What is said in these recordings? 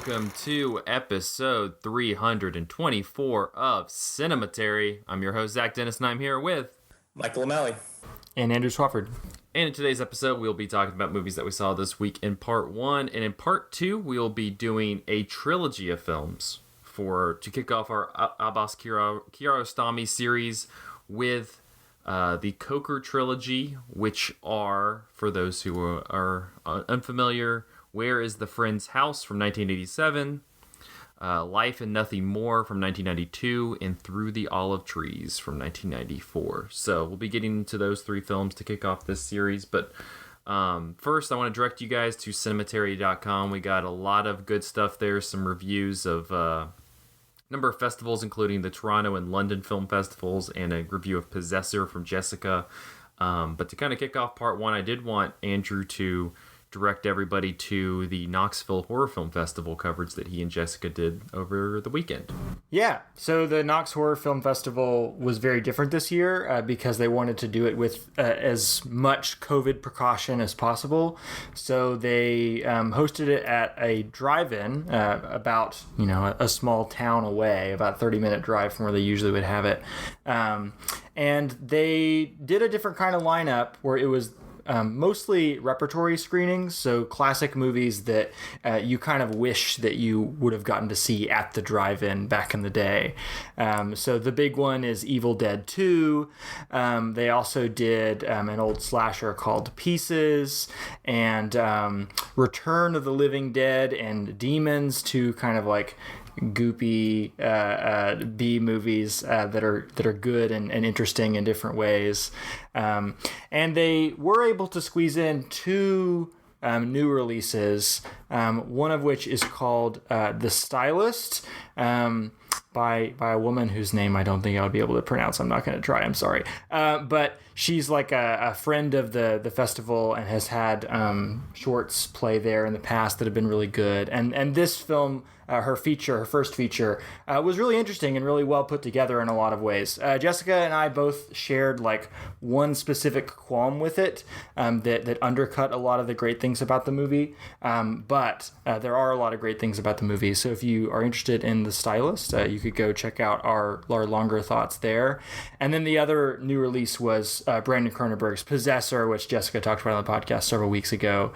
welcome to episode 324 of Cinematary. I'm your host, Zach Dennis, and I'm here with Michael O'Malley and Andrew Swafford. And in today's episode, we'll be talking about movies that we saw this week in part one. And in part two, we'll be doing a trilogy of films to kick off our Abbas Kiarostami series with the Koker Trilogy, which are, for those who are unfamiliar, Where is the Friend's House from 1987, Life and Nothing More from 1992, and Through the Olive Trees from 1994. So we'll be getting into those three films to kick off this series. But first, I want to direct you guys to cinematary.com. We got a lot of good stuff there, some reviews of a number of festivals, including the Toronto and London Film Festivals, and a review of Possessor from Jessica. But to kind of kick off part one, I did want Andrew to direct everybody to the Knoxville Horror Film Festival coverage that he and Jessica did over the weekend. Yeah, so the Knox Horror Film Festival was very different this year because they wanted to do it with as much COVID precaution as possible. So they hosted it at a drive-in about, a small town away, about 30-minute drive from where they usually would have it. And they did a different kind of lineup where it was mostly repertory screenings, so classic movies that you kind of wish that you would have gotten to see at the drive-in back in the day. So the big one is Evil Dead 2. They also did an old slasher called Pieces, and Return of the Living Dead and Demons, two kind of like goopy B movies that are good and interesting in different ways, and they were able to squeeze in two new releases, one of which is called The Stylist, by a woman whose name I don't think I would be able to pronounce. I'm not going to try. I'm sorry. But she's like a friend of the festival and has had shorts play there in the past that have been really good. And this film, her first feature, was really interesting and really well put together in a lot of ways. Jessica and I both shared like one specific qualm with it that undercut a lot of the great things about the movie. But there are a lot of great things about the movie. So if you are interested in The Stylist, you could go check out our longer thoughts there. And then the other new release was Brandon Cronenberg's Possessor, which Jessica talked about on the podcast several weeks ago,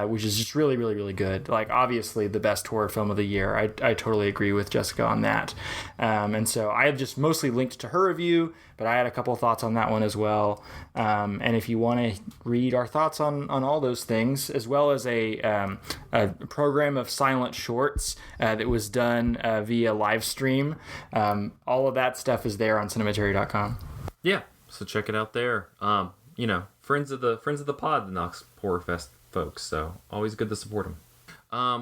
which is just really, really, really good. Like, obviously the best horror film of the year. I totally agree with Jessica on that. And so I have just mostly linked to her review, but I had a couple thoughts on that one as well. And if you want to read our thoughts on all those things, as well as a program of silent shorts that was done via live stream, all of that stuff is there on cinematary.com. Yeah, so check it out there. Friends of the pod, the Knox Horror Fest folks. So always good to support them.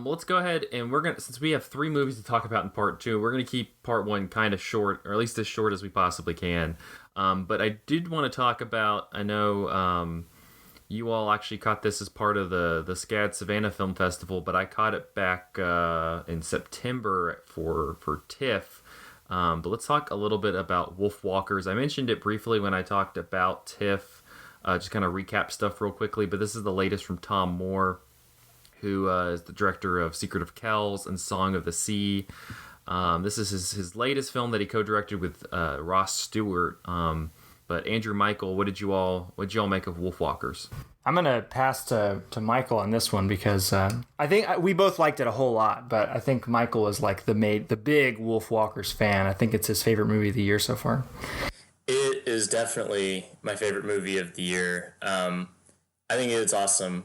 Let's go ahead and since we have three movies to talk about in part two, we're gonna keep part one kind of short, or at least as short as we possibly can. But I did want to talk about, I know you all actually caught this as part of the SCAD Savannah Film Festival, but I caught it back in September for TIFF. But let's talk a little bit about Wolfwalkers. I mentioned it briefly when I talked about TIFF, just kind of recap stuff real quickly, but this is the latest from Tom Moore, who is the director of Secret of Kells and Song of the Sea. This is his latest film that he co-directed with Ross Stewart. But Andrew, Michael, what did you all make of Wolfwalkers? I'm gonna pass to Michael on this one because I think we both liked it a whole lot, but I think Michael is like the big Wolfwalkers fan. I think it's his favorite movie of the year so far. It is definitely my favorite movie of the year. I think it's awesome.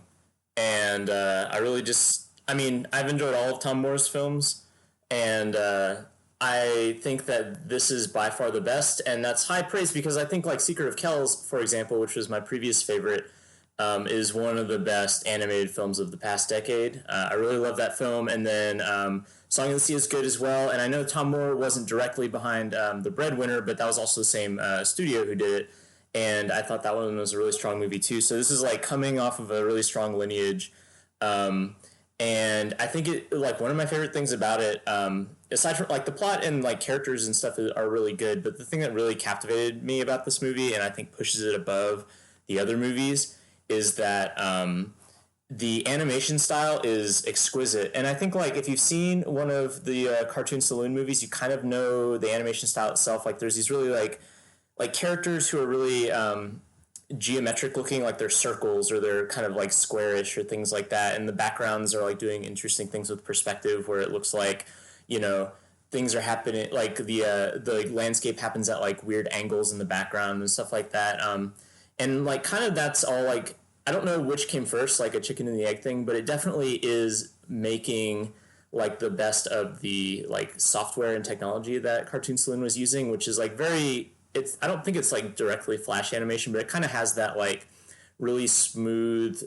And I've enjoyed all of Tom Moore's films, and I think that this is by far the best, and that's high praise because I think like Secret of Kells, for example, which was my previous favorite, is one of the best animated films of the past decade. I really love that film, and then Song of the Sea is good as well, and I know Tom Moore wasn't directly behind The Breadwinner, but that was also the same studio who did it. And I thought that one was a really strong movie too. So this is like coming off of a really strong lineage. And I think it, like, one of my favorite things about it, aside from like the plot and like characters and stuff are really good, but the thing that really captivated me about this movie, and I think pushes it above the other movies, is that the animation style is exquisite, and I think like if you've seen one of the Cartoon Saloon movies, you kind of know the animation style itself. Like there's these really like characters who are really geometric looking, like they're circles or they're kind of like squarish or things like that, and the backgrounds are like doing interesting things with perspective, where it looks like, you know, things are happening, like the landscape happens at like weird angles in the background and stuff like that. And like kind of that's all like, I don't know which came first, like a chicken and the egg thing, but it definitely is making like the best of the like software and technology that Cartoon Saloon was using, which is like very, it's, I don't think it's like directly flash animation, but it kind of has that like really smooth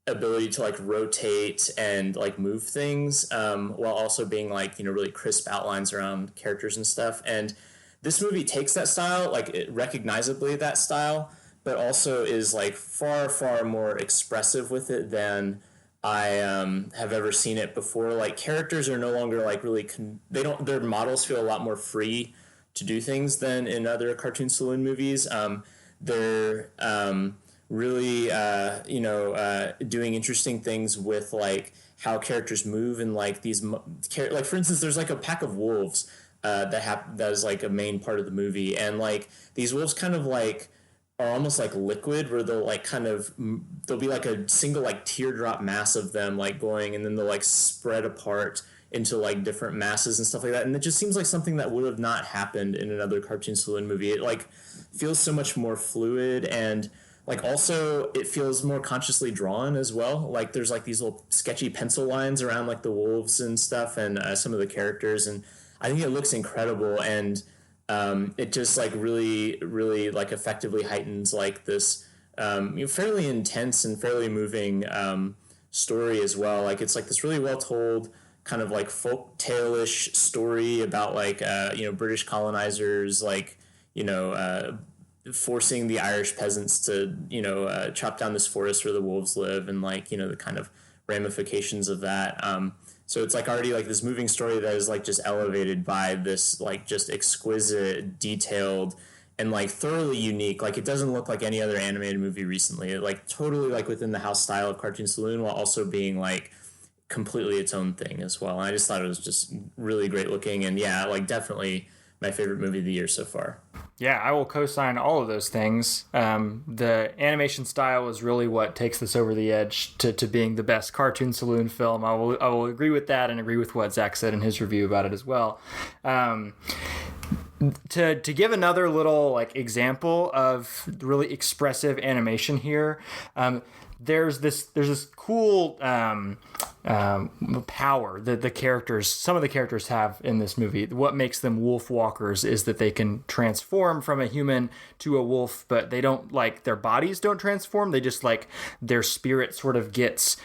ability to like rotate and like move things, while also being like, you know, really crisp outlines around characters and stuff. And this movie takes that style, like it recognizably that style, but also is like far more expressive with it than I have ever seen it before. Like characters are no longer like really they don't, their models feel a lot more free to do things than in other Cartoon Saloon movies. They're really doing interesting things with like how characters move, and like these like for instance, there's like a pack of wolves that is like a main part of the movie, and like these wolves kind of like are almost like liquid, where they'll like kind of, there'll be like a single like teardrop mass of them like going, and then they'll like spread apart into like different masses and stuff like that. And it just seems like something that would have not happened in another Cartoon Saloon movie. It like feels so much more fluid, and like also it feels more consciously drawn as well. Like there's like these little sketchy pencil lines around like the wolves and stuff, and some of the characters, and I think it looks incredible. And it just like really like effectively heightens like this fairly intense and fairly moving story as well. Like it's like this really well told kind of like folk tale-ish story about like British colonizers like forcing the Irish peasants to chop down this forest where the wolves live, and like the kind of ramifications of that. So it's like already like this moving story that is like just elevated by this like just exquisite, detailed, and like thoroughly unique. Like it doesn't look like any other animated movie recently. It like totally like within the house style of Cartoon Saloon, while also being like completely its own thing as well. And I just thought it was just really great looking, and yeah, like definitely my favorite movie of the year so far. Yeah, I will co-sign all of those things. The animation style is really what takes this over the edge to being the best Cartoon Saloon film. I will agree with that, and agree with what Zach said in his review about it as well. To give another little like example of really expressive animation here, there's this cool power that some of the characters have in this movie. What makes them wolfwalkers is that they can transform from a human to a wolf, but they don't, like, their bodies don't transform. They just like their spirit sort of gets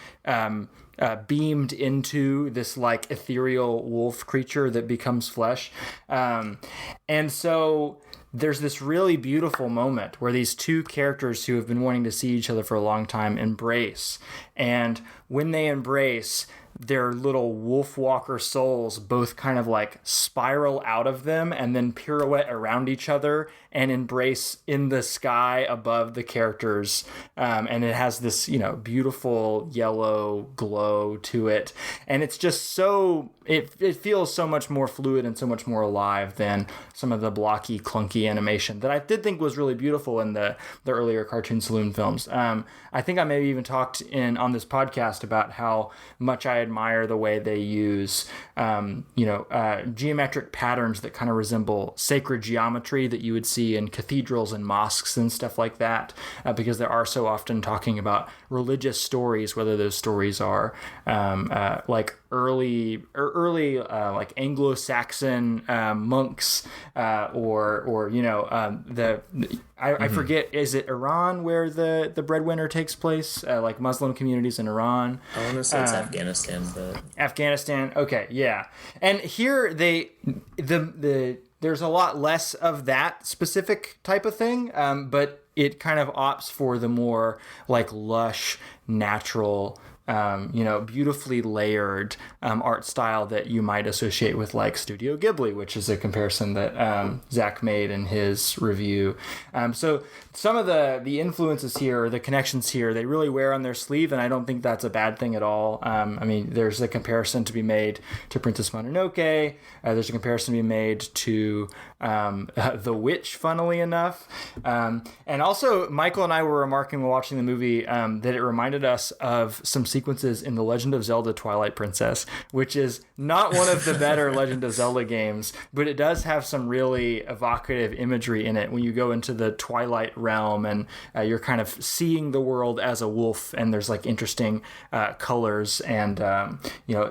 beamed into this like ethereal wolf creature that becomes flesh. And so there's this really beautiful moment where these two characters who have been wanting to see each other for a long time embrace. And when they embrace, their little wolfwalker souls both kind of like spiral out of them and then pirouette around each other and embrace in the sky above the characters. And it has this, beautiful yellow glow to it. And it's just so, it feels so much more fluid and so much more alive than some of the blocky, clunky animation that I did think was really beautiful in the earlier Cartoon Saloon films. I think I maybe even talked on this podcast about how much I admire the way they use, geometric patterns that kind of resemble sacred geometry that you would see in cathedrals and mosques and stuff like that, because they are so often talking about religious stories, whether those stories are like early like Anglo-Saxon monks, or I forget, is it Iran where the breadwinner takes place, like Muslim communities in Iran? I want to say it's Afghanistan, but Afghanistan. Okay, yeah. And here there's a lot less of that specific type of thing, but it kind of opts for the more like lush, natural beautifully layered art style that you might associate with like Studio Ghibli, which is a comparison that Zach made in his review. So some of the influences here, or the connections here, they really wear on their sleeve, and I don't think that's a bad thing at all. There's a comparison to be made to Princess Mononoke. There's a comparison to be made to The Witch, funnily enough. And also, Michael and I were remarking while watching the movie that it reminded us of some sequences in The Legend of Zelda Twilight Princess, which is not one of the better Legend of Zelda games, but it does have some really evocative imagery in it when you go into the Twilight realm and you're kind of seeing the world as a wolf, and there's like interesting colors and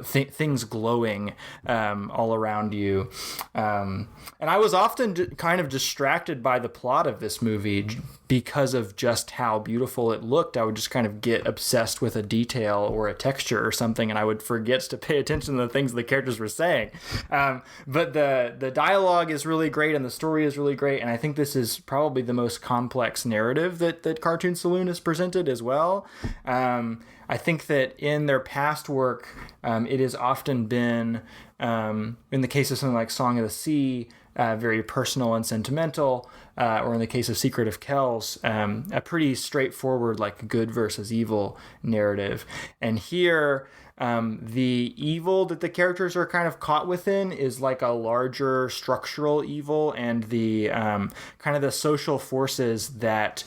things glowing all around you. And I was often kind of distracted by the plot of this movie because of just how beautiful it looked. I would just kind of get obsessed with a detail or a texture or something, and I would forget to pay attention to the things the characters were saying. But the dialogue is really great, and the story is really great, and I think this is probably the most complex narrative that Cartoon Saloon has presented as well. I think that in their past work, it has often been, in the case of something like Song of the Sea, very personal and sentimental, or in the case of Secret of Kells, a pretty straightforward, like good versus evil narrative. And here, the evil that the characters are kind of caught within is like a larger structural evil, and the kind of the social forces that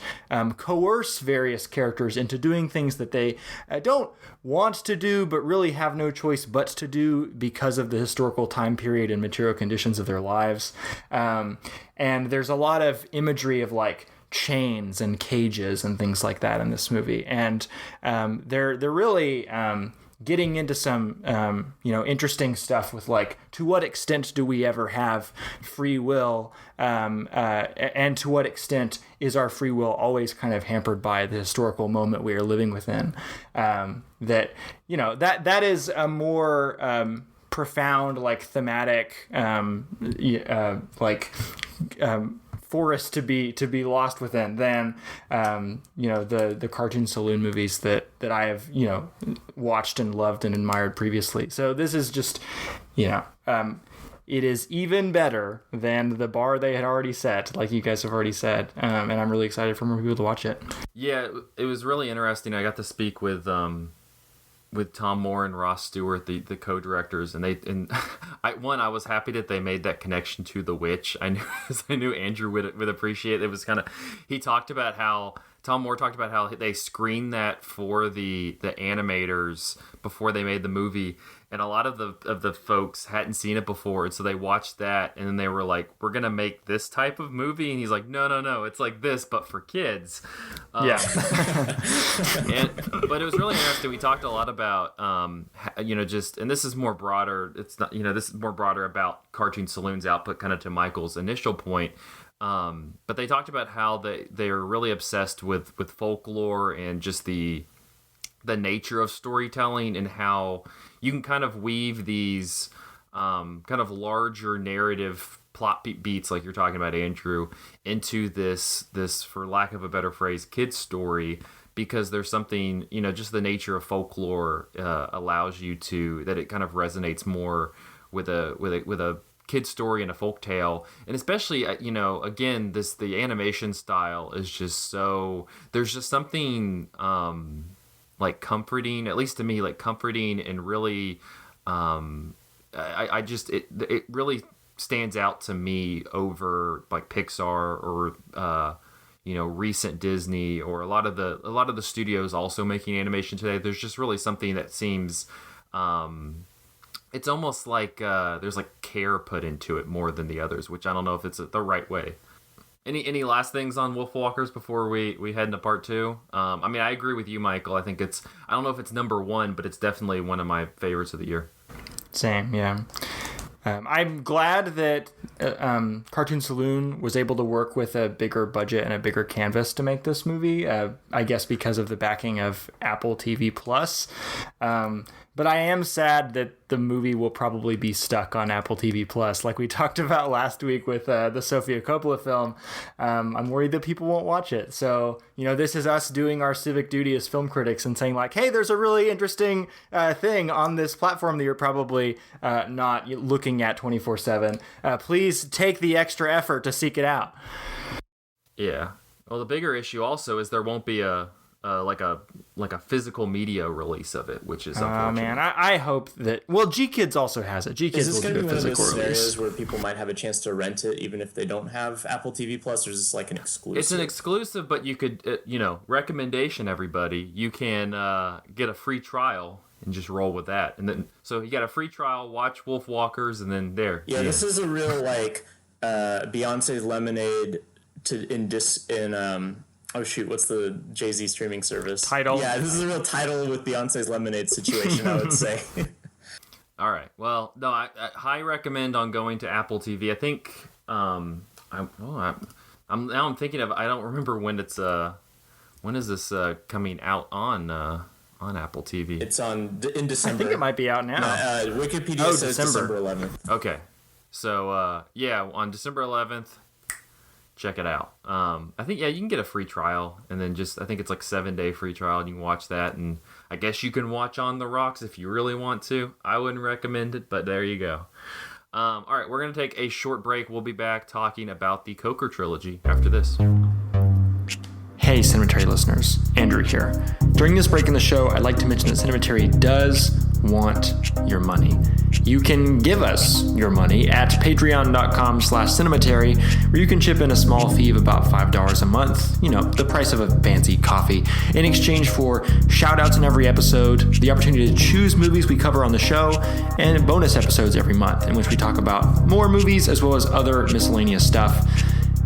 coerce various characters into doing things that they don't want to do, but really have no choice but to do because of the historical time period and material conditions of their lives. And there's a lot of imagery of like chains and cages and things like that in this movie, and they're really getting into some interesting stuff with like, to what extent do we ever have free will, and to what extent is our free will always kind of hampered by the historical moment we are living within. That is a more profound, like thematic, forest to be lost within than the Cartoon Saloon movies that I have watched and loved and admired previously. So this is just it is even better than the bar they had already set, like you guys have already said, and I'm really excited for more people to watch it. Yeah, it was really interesting. I got to speak with Tom Moore and Ross Stewart, the co-directors, and I was happy that they made that connection to The Witch. I knew Andrew would appreciate it. It was kind of, Tom Moore talked about how they screened that for the animators before they made the movie, and a lot of the folks hadn't seen it before, and so they watched that, and then they were like, "We're gonna make this type of movie," and he's like, "No, it's like this, but for kids." Yeah. But it was really interesting. We talked a lot about, and this is more broader. It's not, this is more broader about Cartoon Saloon's output, kind of to Michael's initial point. But they talked about how they're really obsessed with folklore and just the nature of storytelling, and how you can kind of weave these kind of larger narrative plot beats, like you're talking about, Andrew, into this, for lack of a better phrase, kid's story, because there's something, just the nature of folklore allows you to, that it kind of resonates more with a kid's story and a folk tale. And especially, again, the animation style is just so, there's just something like comforting, at least to me, like comforting, and really it really stands out to me over like Pixar or recent Disney, or a lot of the studios also making animation today. There's just really something that seems it's almost like there's like care put into it more than the others, which I don't know if it's the right way. Any last things on Wolfwalkers before we head into part two? I agree with you, Michael. I think I don't know if it's number one, but it's definitely one of my favorites of the year. Same, yeah. I'm glad that Cartoon Saloon was able to work with a bigger budget and a bigger canvas to make this movie. I guess because of the backing of Apple TV Plus. But I am sad that the movie will probably be stuck on Apple TV Plus, like we talked about last week with the Sofia Coppola film. I'm worried that people won't watch it. So, this is us doing our civic duty as film critics and saying like, hey, there's a really interesting thing on this platform that you're probably not looking at 24/7. Please take the extra effort to seek it out. Yeah. Well, the bigger issue also is there won't be a physical media release of it, which is unfortunate. Oh man, I hope that. Well, G-Kids also has it. G-Kids will do a physical release. Is this going to be one of those scenarios where people might have a chance to rent it even if they don't have Apple TV Plus, or is this like an exclusive? It's an exclusive, but you could, recommendation everybody. You can get a free trial and just roll with that, and then so you got a free trial. Watch Wolfwalkers, and then there. Yeah, this is a real Beyonce's Lemonade oh shoot, what's the Jay-Z streaming service? Tidal. Yeah, this is a real Tidal with Beyonce's Lemonade situation, I would say. All right. Well, no, I highly recommend on going to Apple TV. I think I'm thinking of, I don't remember when is this coming out on Apple TV? It's in December. I think it might be out now. Wikipedia says December 11th. Okay. So on December 11th. Check it out. I think, you can get a free trial, and then I think it's like 7-day free trial, and you can watch that, and I guess you can watch On the Rocks if you really want to. I wouldn't recommend it, but there you go. All right, we're going to take a short break. We'll be back talking about the Koker Trilogy after this. Hey, Cinematary listeners, Andrew here. During this break in the show, I'd like to mention that Cinematary does want your money. You can give us your money at patreon.com/cinematary, where you can chip in a small fee of about $5 a month, the price of a fancy coffee, in exchange for shout outs in every episode, the opportunity to choose movies we cover on the show, and bonus episodes every month in which we talk about more movies as well as other miscellaneous stuff.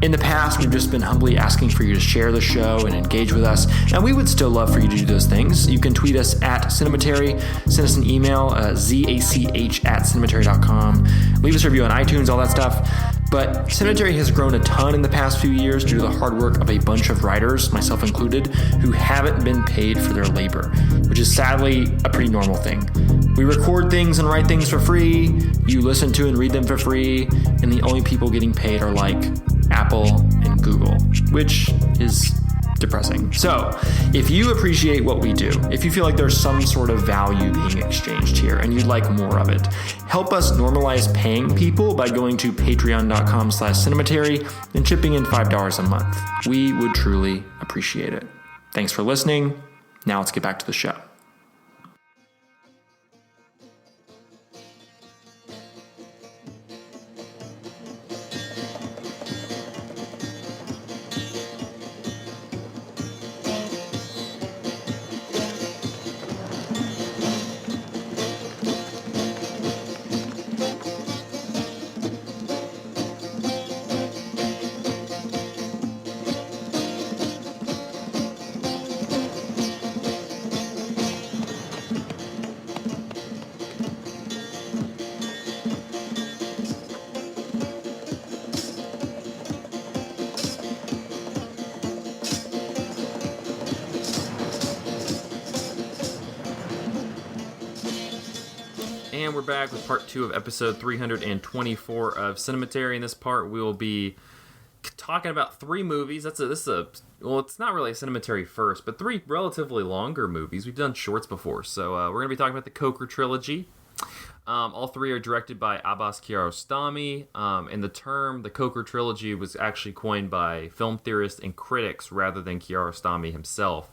In the past, we've just been humbly asking for you to share the show and engage with us, and we would still love for you to do those things. You can tweet us at Cinematary, send us an email, zach@cinematary.com, leave us a review on iTunes, all that stuff. But Cinematary has grown a ton in the past few years due to the hard work of a bunch of writers, myself included, who haven't been paid for their labor, which is sadly a pretty normal thing. We record things and write things for free, you listen to and read them for free, and the only people getting paid are Apple and Google, which is depressing. So, if you appreciate what we do, if you feel like there's some sort of value being exchanged here and you'd like more of it, help us normalize paying people by going to patreon.com/cinematary and chipping in $5 a month. We would truly appreciate it. Thanks for listening. Now let's get back to the show. And we're back with part 2 of episode 324 of Cinematary. In this part, we will be talking about 3 movies. It's not really a Cinematary first, but 3 relatively longer movies. We've done shorts before, so we're going to be talking about the Koker Trilogy. All 3 are directed by Abbas Kiarostami, and the term, the Koker Trilogy, was actually coined by film theorists and critics rather than Kiarostami himself.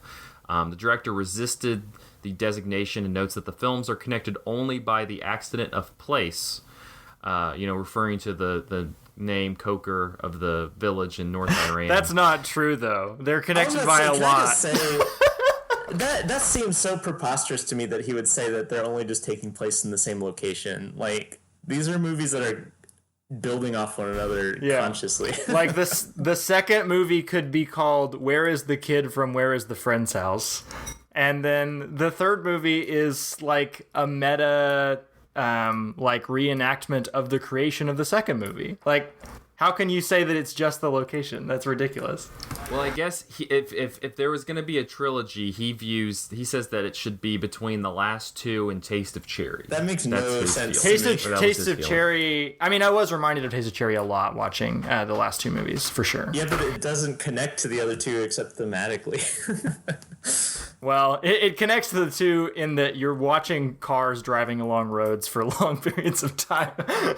The director resisted the designation and notes that the films are connected only by the accident of place, referring to the name Koker of the village in North Iran. That's not true, though. They're connected by a lot. That seems so preposterous to me that he would say that they're only just taking place in the same location. These are movies that are building off one another consciously. The second movie could be called Where is the Kid from Where is the Friend's House? And then the third movie is a meta reenactment of the creation of the second movie. How can you say that it's just the location? That's ridiculous. Well, I guess if there was going to be a trilogy, he says that it should be between the last two and Taste of Cherry. That makes no sense. Taste of Cherry. I mean, I was reminded of Taste of Cherry a lot watching the last two movies, for sure. Yeah, but it doesn't connect to the other two except thematically. Well, it connects to the two in that you're watching cars driving along roads for long periods of time.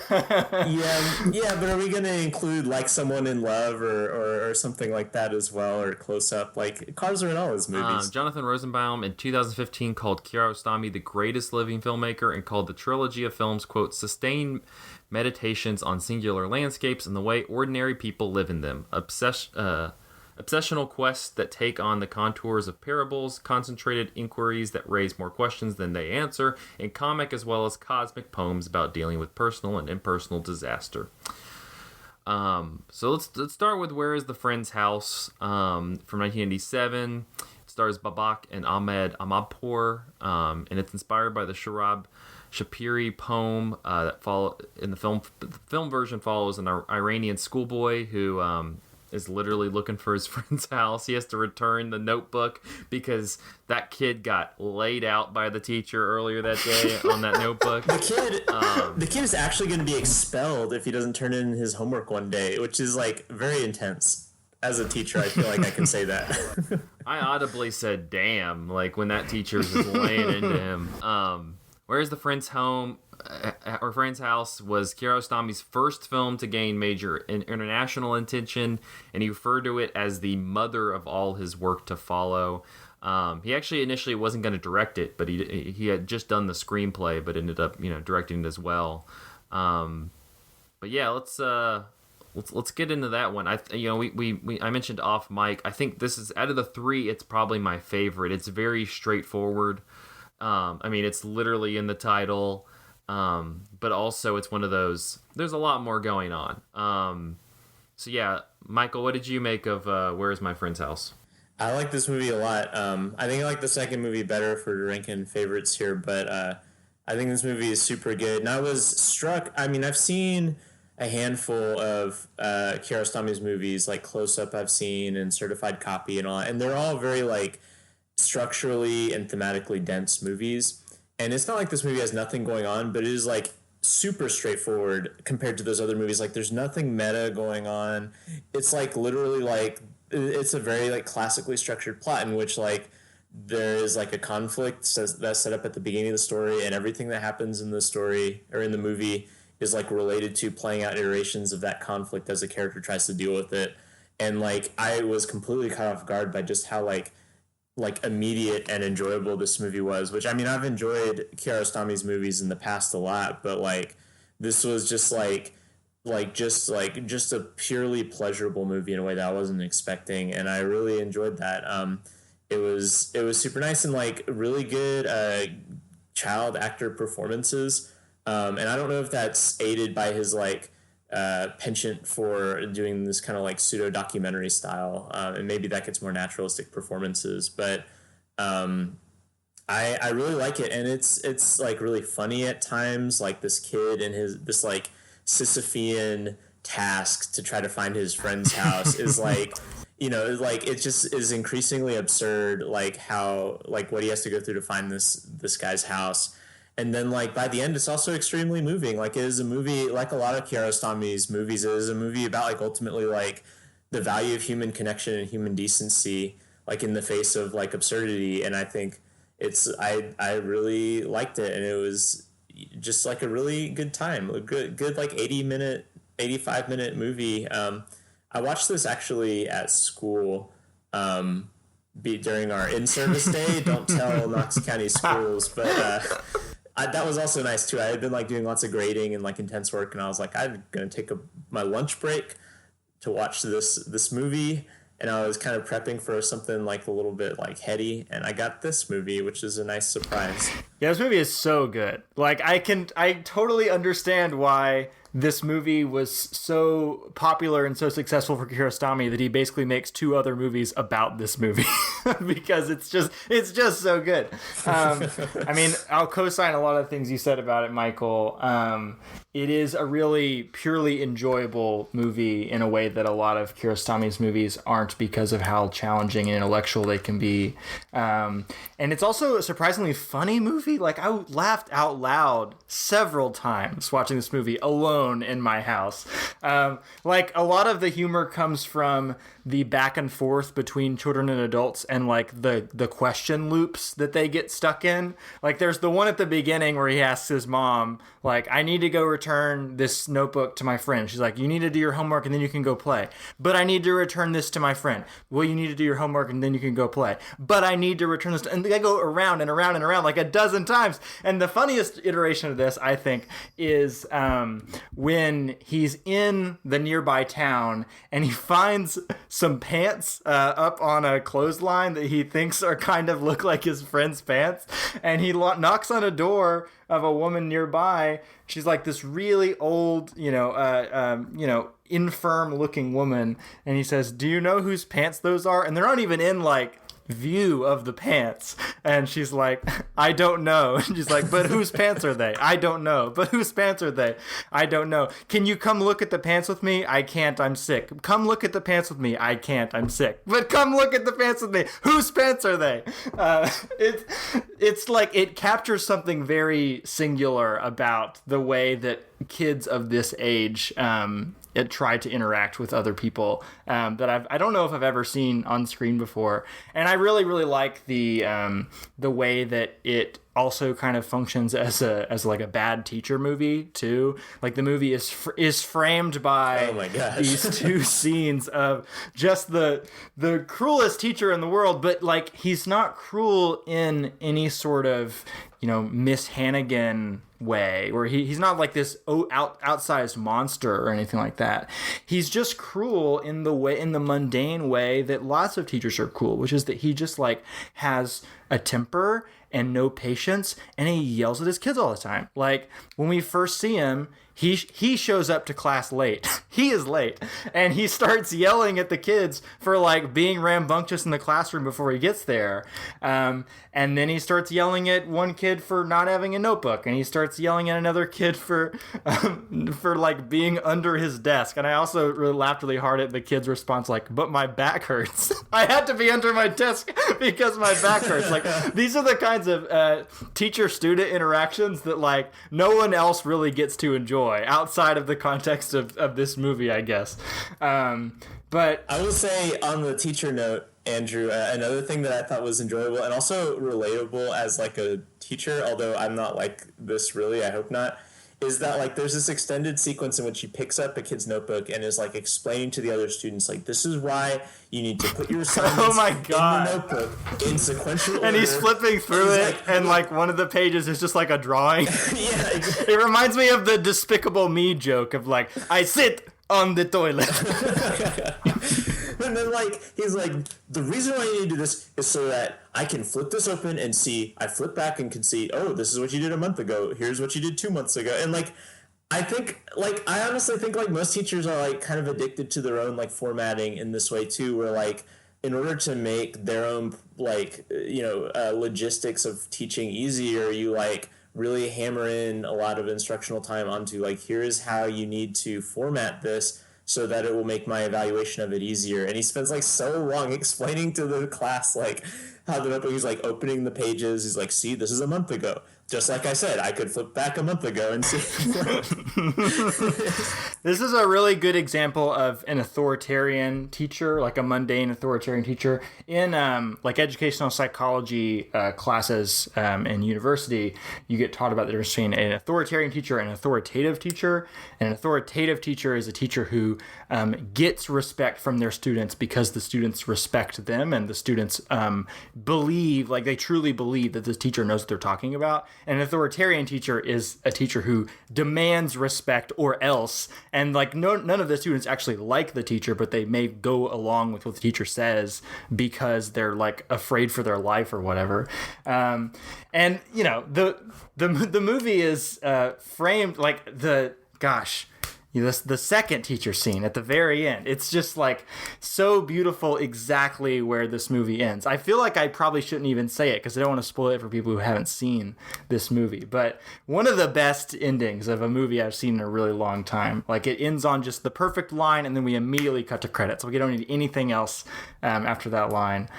yeah, but are we going to include like Someone in Love or something like that as well, or Close Up? Like, cars are in all his movies. Jonathan Rosenbaum in 2015 called Kiarostami the greatest living filmmaker and called the trilogy of films, quote, sustained meditations on singular landscapes and the way ordinary people live in them. Obsessional quests that take on the contours of parables, concentrated inquiries that raise more questions than they answer, and comic as well as cosmic poems about dealing with personal and impersonal disaster. So let's start with Where is the Friend's House from 1987. It stars Babak and Ahmed Ahmadpour, and it's inspired by the Sharab Shapiri poem that follow in the film. The film version follows an Iranian schoolboy who is literally looking for his friend's house. He has to return the notebook because that kid got laid out by the teacher earlier that day on that notebook. The kid is actually going to be expelled if he doesn't turn in his homework one day, which is like very intense. As a teacher, I feel like I can say that. I audibly said, damn, like when that teacher was just laying into him. Where's the Friend's Home? Or Friend's House was Kiarostami's first film to gain major international attention, and he referred to it as the mother of all his work to follow. He actually initially wasn't going to direct it, but he had just done the screenplay, but ended up directing it as well. But yeah, let's get into that one. I mentioned off mic. I think this is, out of the three, it's probably my favorite. It's very straightforward. I mean, it's literally in the title. But also it's one of those, there's a lot more going on. So yeah, Michael, what did you make of Where's My Friend's House? I like this movie a lot. I think I like the second movie better for ranking favorites here, but I think this movie is super good. And I was struck, I mean, I've seen a handful of Kiarostami's movies, like Close Up I've seen, and Certified Copy and all, and they're all very like structurally and thematically dense movies. And it's not like this movie has nothing going on, but it is like super straightforward compared to those other movies. Like there's nothing meta going on. It's like literally like, it's a very like classically structured plot in which like there is like a conflict that's set up at the beginning of the story, and everything that happens in the story or in the movie is like related to playing out iterations of that conflict as the character tries to deal with it. And like I was completely caught off guard by just how like immediate and enjoyable this movie was, which I mean, I've enjoyed Kiarostami's movies in the past a lot, but like this was just just a purely pleasurable movie in a way that I wasn't expecting. And I really enjoyed that. It was super nice and like really good child actor performances. And I don't know if that's aided by his like penchant for doing this kind of like pseudo documentary style, and maybe that gets more naturalistic performances, but I really like it, and it's like really funny at times, like this kid and this like Sisyphean task to try to find his friend's house is like like it just is increasingly absurd, like how like what he has to go through to find this guy's house. And then, like, by the end, it's also extremely moving. Like, it is a movie, like a lot of Kiarostami's movies, it is a movie about, like, ultimately, like, the value of human connection and human decency, like, in the face of, like, absurdity. And I think I really liked it. And it was just, like, a really good time. A good like, 85-minute movie. I watched this, actually, at school during our in-service day. Don't tell Knox County schools, but... that was also nice too. I had been like doing lots of grading and like intense work, and I was like, I'm gonna take my lunch break to watch this movie, and I was kind of prepping for something like a little bit like heady, and I got this movie, which is a nice surprise. Yeah, this movie is so good. Like I totally understand why this movie was so popular and so successful for Kiarostami that he basically makes 2 other movies about this movie because it's just so good. I mean, I'll co-sign a lot of things you said about it, Michael. It is a really purely enjoyable movie in a way that a lot of Kiarostami's movies aren't because of how challenging and intellectual they can be. And it's also a surprisingly funny movie. Like, I laughed out loud several times watching this movie alone in my house. Like, a lot of the humor comes from the back and forth between children and adults and like the question loops that they get stuck in. Like, there's the one at the beginning where he asks his mom, like, I need to go return this notebook to my friend. She's like, you need to do your homework and then you can go play. But I need to return this to my friend. Well, you need to do your homework and then you can go play. But I need to return this and they go around and around and around like a dozen times. And the funniest iteration of this, I think, is when he's in the nearby town and he finds some pants up on a clothesline that he thinks are kind of look like his friend's pants, and he knocks on a door of a woman nearby. She's like this really old, infirm looking woman, and he says, do you know whose pants those are? And they're not even in like view of the pants, and she's like, I don't know. And she's like, but whose pants are they? I don't know. But whose pants are they? I don't know. Can you come look at the pants with me? I can't, I'm sick. Come look at the pants with me. I can't, I'm sick. But come look at the pants with me. Whose pants are they? It's like it captures something very singular about the way that kids of this age try to interact with other people that I don't know if I've ever seen on screen before. And I really, really like the way that it also kind of functions as like a bad teacher movie too. Like, the movie is framed by these 2 scenes of just the cruelest teacher in the world, but like, he's not cruel in any sort of, Miss Hannigan way, where he's not like this outsized monster or anything like that. He's just cruel in the mundane way that lots of teachers are cruel, which is that he just like has a temper and no patience, and he yells at his kids all the time. Like, when we first see him, he shows up to class late. He is late, and he starts yelling at the kids for like being rambunctious in the classroom before he gets there. And then he starts yelling at one kid for not having a notebook, and he starts yelling at another kid for like being under his desk. And I also laughed really hard at the kid's response, like, but my back hurts. I had to be under my desk because my back hurts. Like, these are the kinds of teacher-student interactions that like no one else really gets to enjoy outside of the context of this movie, I guess. But I will say, on the teacher note, Andrew, another thing that I thought was enjoyable and also relatable as like a teacher, although I'm not like this really, I hope not, is that like there's this extended sequence in which he picks up a kid's notebook and is like explaining to the other students, like, this is why you need to put your assignments in the notebook in sequential order. And he's flipping through it, and like one of the pages is just like a drawing. Yeah, exactly. It reminds me of the Despicable Me joke of like, I sit on the toilet. And then, like, he's like, the reason why you need to do this is so that I can flip this open and see, I flip back and can see, oh, this is what you did a month ago. Here's what you did 2 months ago. And, like, I honestly think, like, most teachers are, like, kind of addicted to their own, like, formatting in this way, too, where, like, in order to make their own, like, logistics of teaching easier, you, like, really hammer in a lot of instructional time onto, like, here is how you need to format this so that it will make my evaluation of it easier. And he spends like so long explaining to the class like how the notebook, he's like opening the pages, he's like, see, this is a month ago. Just like I said, I could flip back a month ago and see. This is a really good example of an authoritarian teacher, like a mundane authoritarian teacher. In like educational psychology classes in university, you get taught about the difference between an authoritarian teacher and an authoritative teacher. And an authoritative teacher is a teacher who gets respect from their students because the students respect them, and the students believe, like they truly believe that this teacher knows what they're talking about. An authoritarian teacher is a teacher who demands respect or else, and like none of the students actually like the teacher, but they may go along with what the teacher says because they're like afraid for their life or whatever. And you know, the movie is framed like the second teacher scene at the very end. It's just like so beautiful, exactly where this movie ends. I feel like I probably shouldn't even say it because I don't want to spoil it for people who haven't seen this movie. But one of the best endings of a movie I've seen in a really long time. Like it ends on just the perfect line, and then we immediately cut to credits. We don't need anything else after that line.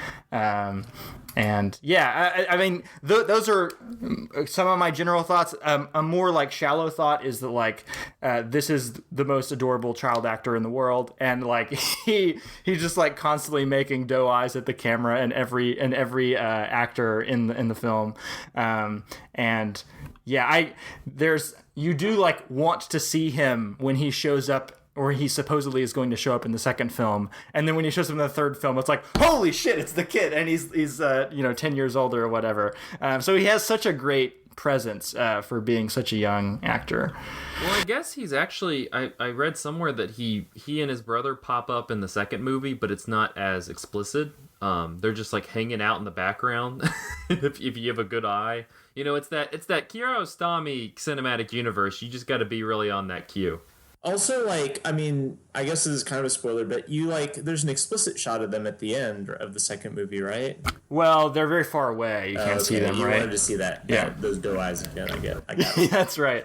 And yeah, I mean, those are some of my general thoughts. A more like shallow thought is that like this is the most adorable child actor in the world, and like he's just like constantly making doe eyes at the camera and every actor in the film, and yeah, you do like want to see him when he shows up, or he supposedly is going to show up in the second film, and then when he shows up in the third film, it's like, holy shit, it's the kid, and he's 10 years older or whatever. So he has such a great presence for being such a young actor. Well, I guess he's actually, I read somewhere that he and his brother pop up in the second movie, but it's not as explicit. They're just like hanging out in the background. if you have a good eye, it's that Kiarostami cinematic universe. You just got to be really on that cue. Also, like, I mean, I guess this is kind of a spoiler, but there's an explicit shot of them at the end of the second movie, right? Well, they're very far away. You can't see them, you right? wanted to see that. Yeah. Those doe eyes again. I got it. That's right.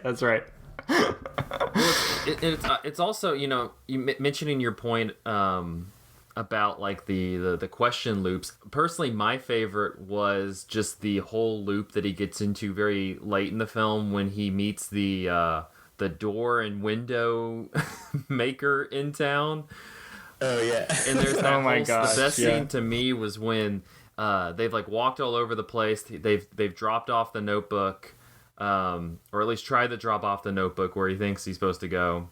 It's also, you mentioning your point about like the question loops. Personally, my favorite was just the whole loop that he gets into very late in the film when he meets the door and window maker in town. Oh yeah. And there's that gosh, the best yeah. scene to me was when they've like walked all over the place. They've dropped off the notebook, or at least tried to drop off the notebook where he thinks he's supposed to go.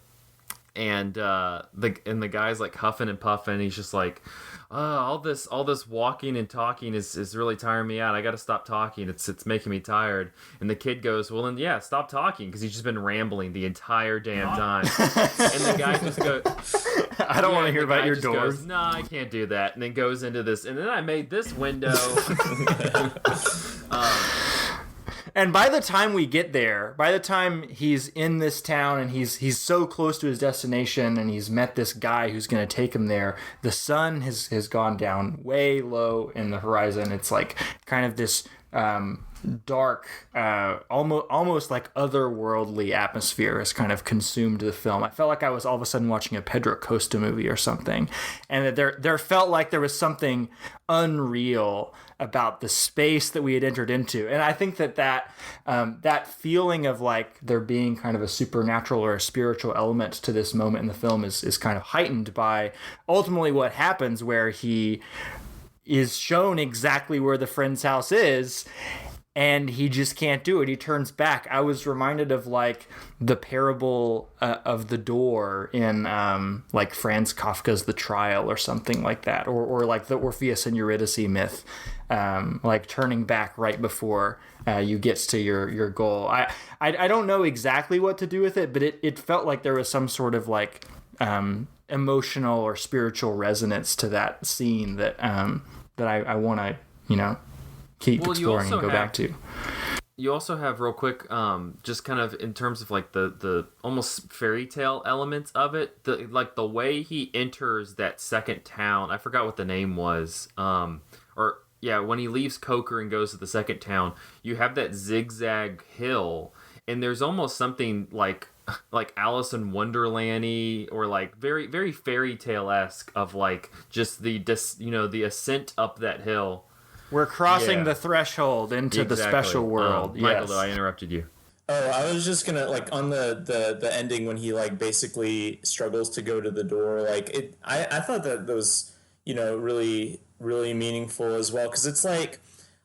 And the guy's like huffing and puffing. He's just like, all this walking and talking is really tiring me out. I got to stop talking. It's making me tired. And the kid goes, well then yeah, stop talking, because he's just been rambling the entire damn time. And the guy just goes, I don't want to hear about your doors. No, I can't do that. And then goes into this, and then I made this window. And by the time we get there, by the time he's in this town and he's so close to his destination and he's met this guy who's going to take him there, the sun has gone down way low in the horizon. It's like kind of this dark, almost like otherworldly atmosphere has kind of consumed the film. I felt like I was all of a sudden watching a Pedro Costa movie or something, and that there felt like there was something unreal about the space that we had entered into. And I think that feeling of like there being kind of a supernatural or a spiritual element to this moment in the film is kind of heightened by ultimately what happens, where he is shown exactly where the friend's house is, and he just can't do it. He turns back. I was reminded of like the parable of the door in like Franz Kafka's The Trial or something like that, or like the Orpheus and Eurydice myth, like turning back right before you get to your goal. I don't know exactly what to do with it, but it felt like there was some sort of like emotional or spiritual resonance to that scene that I want to keep exploring and go back to. You also have real quick, just kind of in terms of like the almost fairy tale elements of it, the way he enters that second town. I forgot what the name was. When he leaves Koker and goes to the second town, you have that zigzag hill, and there's almost something like Alice in Wonderland-y, or like very, very fairy tale-esque of like just the ascent up that hill. We're crossing the threshold into the special world. Michael, though, I interrupted you. Oh, I was just gonna like on the ending when he like basically struggles to go to the door. Like it, I thought that was really, really meaningful as well, because it's like,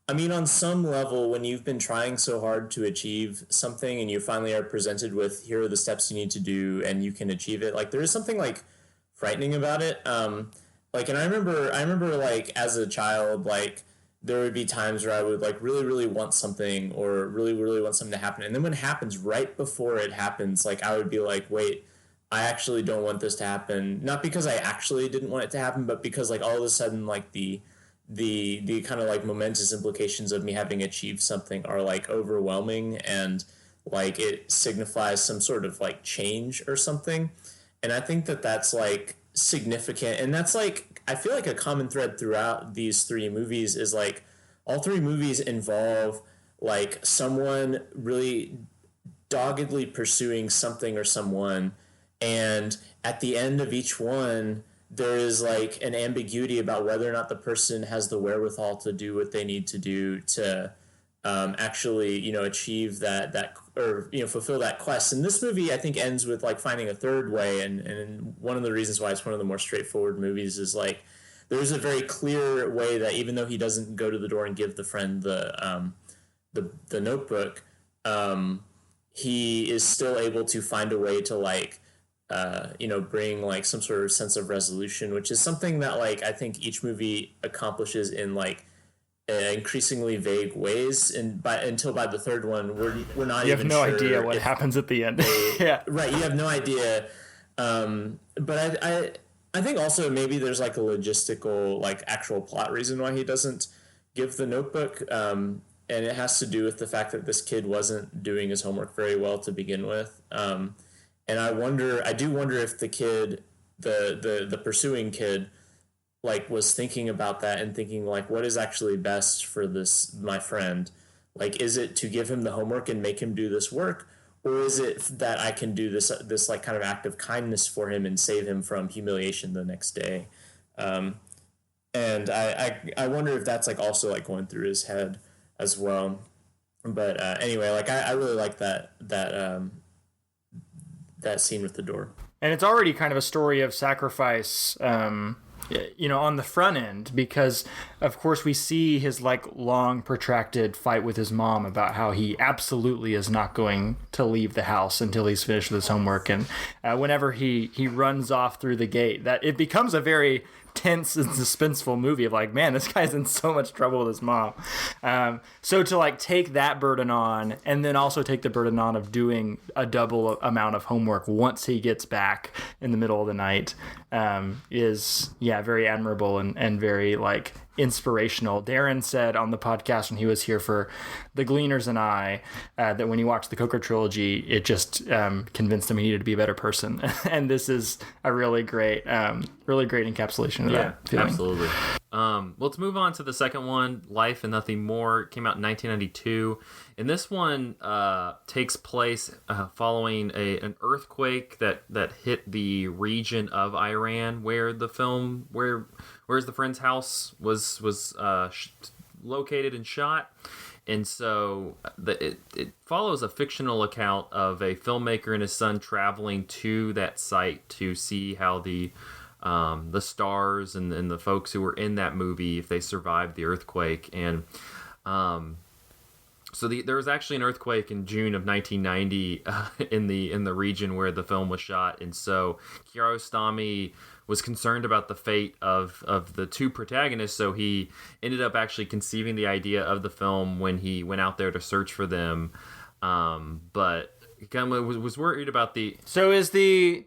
I mean, on some level, when you've been trying so hard to achieve something and you finally are presented with, here are the steps you need to do, and you can achieve it, like there is something like frightening about it. Like, and I remember like as a child, like there would be times where I would like really, really want something, or really, really want something to happen. And then when it happens, right before it happens, like I would be like, wait, I actually don't want this to happen. Not because I actually didn't want it to happen, but because like all of a sudden, like the kind of like momentous implications of me having achieved something are like overwhelming, and like it signifies some sort of like change or something. And I think that that's like significant. And that's like, I feel like a common thread throughout these three movies is like all three movies involve like someone really doggedly pursuing something or someone. And at the end of each one, there is like an ambiguity about whether or not the person has the wherewithal to do what they need to do to actually, you know, achieve that or, you know, fulfill that quest. And this movie, I think, ends with like finding a third way. And one of the reasons why it's one of the more straightforward movies is like there's a very clear way that even though he doesn't go to the door and give the friend the notebook, he is still able to find a way to like you know, bring like some sort of sense of resolution, which is something that like I think each movie accomplishes in like increasingly vague ways. And until by the third one, we're not. You have even no sure idea what happens at the end. Yeah, right. You have no idea. But I think also maybe there's like a logistical like actual plot reason why he doesn't give the notebook. And it has to do with the fact that this kid wasn't doing his homework very well to begin with. And I do wonder if the kid, the pursuing kid, like was thinking about that and thinking like, what is actually best for this, my friend? Like, is it to give him the homework and make him do this work? Or is it that I can do this like kind of act of kindness for him and save him from humiliation the next day? And I wonder if that's like also like going through his head as well. But anyway, like I really like that scene with the door. and it's already kind of a story of sacrifice. You know, on the front end, because of course we see his like long protracted fight with his mom about how he absolutely is not going to leave the house until he's finished with his homework. And whenever he runs off through the gate, that it becomes a very tense and suspenseful movie of like, man, this guy's in so much trouble with his mom. So to like take that burden on and then also take the burden on of doing a double amount of homework once he gets back in the middle of the night is very admirable and very like inspirational. Darren said on the podcast when he was here for The Gleaners and I that when he watched the Koker Trilogy, it just convinced him he needed to be a better person. And this is a really great encapsulation of that feeling. Absolutely. Well, let's move on to the second one, Life and Nothing More. It came out in 1992. And this one takes place following an earthquake that hit the region of Iran where the film, where's the friend's house was located and shot. And so it follows a fictional account of a filmmaker and his son traveling to that site to see how the stars and the folks who were in that movie, if they survived the earthquake. And so there was actually an earthquake in June of 1990 in the region where the film was shot. And so Kiarostami was concerned about the fate of the two protagonists, so he ended up actually conceiving the idea of the film when he went out there to search for them. But he kind of was worried about the... So is the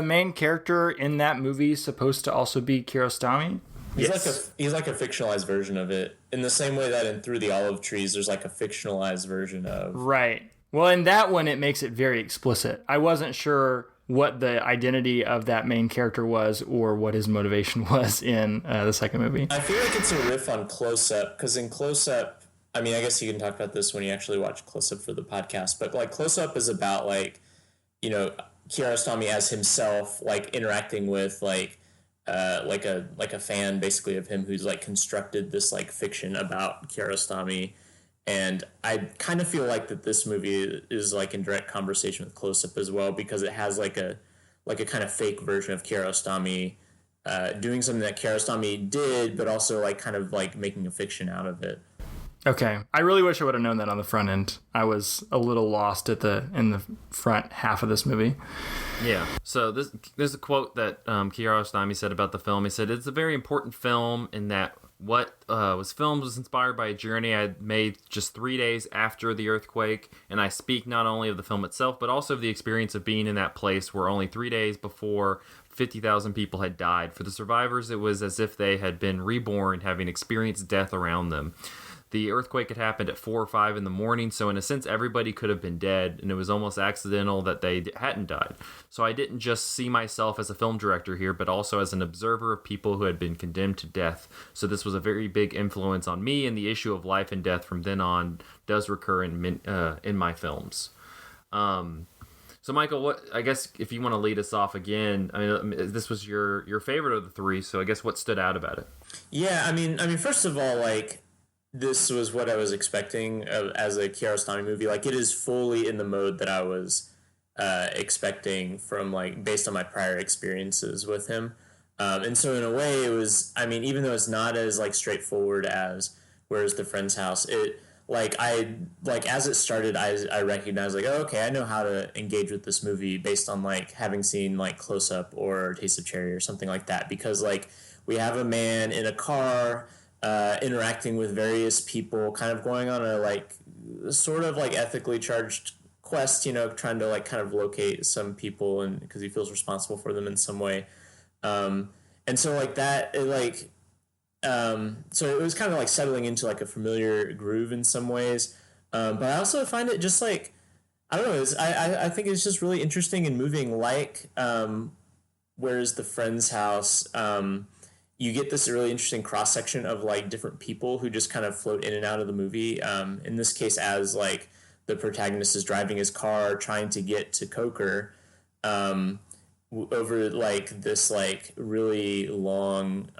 main character in that movie supposed to also be Kiarostami? He's like a fictionalized version of it, in the same way that in Through the Olive Trees, there's like a fictionalized version of... Right. Well, in that one, it makes it very explicit. I wasn't sure what the identity of that main character was or what his motivation was in the second movie. I feel like it's a riff on Close Up, because in Close Up, I mean, I guess you can talk about this when you actually watch Close Up for the podcast, but like Close Up is about like, you know, Kiarostami as himself, like interacting with like a fan basically of him who's like constructed this like fiction about Kiarostami. And I kind of feel like that this movie is like in direct conversation with Close Up as well, because it has like a kind of fake version of Kiarostami doing something that Kiarostami did, but also like kind of like making a fiction out of it. Okay. I really wish I would have known that on the front end. I was a little lost in the front half of this movie. Yeah. So there's a quote that Kiarostami said about the film. He said, "It's a very important film in that what was filmed was inspired by a journey I made just 3 days after the earthquake, and I speak not only of the film itself, but also of the experience of being in that place where only 3 days before 50,000 people had died. For the survivors, it was as if they had been reborn, having experienced death around them. the earthquake had happened at 4 or 5 in the morning, so in a sense everybody could have been dead, and it was almost accidental that they hadn't died. So I didn't just see myself as a film director here, but also as an observer of people who had been condemned to death. So this was a very big influence on me, and the issue of life and death from then on does recur in my films. So Michael, what, I guess if you want to lead us off again, I mean, this was your favorite of the three, so I guess what stood out about it? Yeah, I mean, first of all, like, this was what I was expecting as a Kiarostami movie. Like, it is fully in the mode that I was expecting from, like, based on my prior experiences with him. And so in a way, it was, I mean, even though it's not as, like, straightforward as Where's the Friend's House, it, like, as it started, I recognized, like, oh, okay, I know how to engage with this movie based on, like, having seen, like, Close Up or Taste of Cherry or something like that. Because, like, we have a man in a car interacting with various people, kind of going on a, like, sort of, like, ethically charged quest, you know, trying to, like, kind of locate some people, and because he feels responsible for them in some way. And so, like, that, it, like, so it was kind of like settling into like a familiar groove in some ways. But I also find it just like, I don't know, I think it's just really interesting and moving. Like, Where's the Friend's House? You get this really interesting cross section of like different people who just kind of float in and out of the movie. In this case, as like the protagonist is driving his car, trying to get to Koker, over like this like really long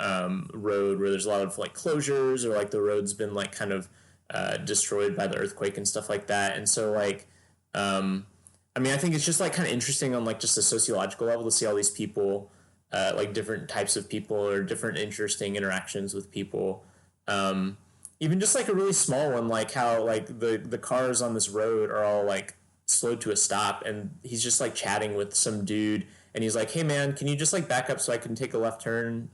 road where there's a lot of like closures, or like the road's been like kind of destroyed by the earthquake and stuff like that. And so like I mean, I think it's just like kind of interesting on like just a sociological level to see all these people, like different types of people or different interesting interactions with people. Even just like a really small one, like how like the cars on this road are all like slowed to a stop, and he's just like chatting with some dude, and he's like, hey man, can you just like back up so I can take a left turn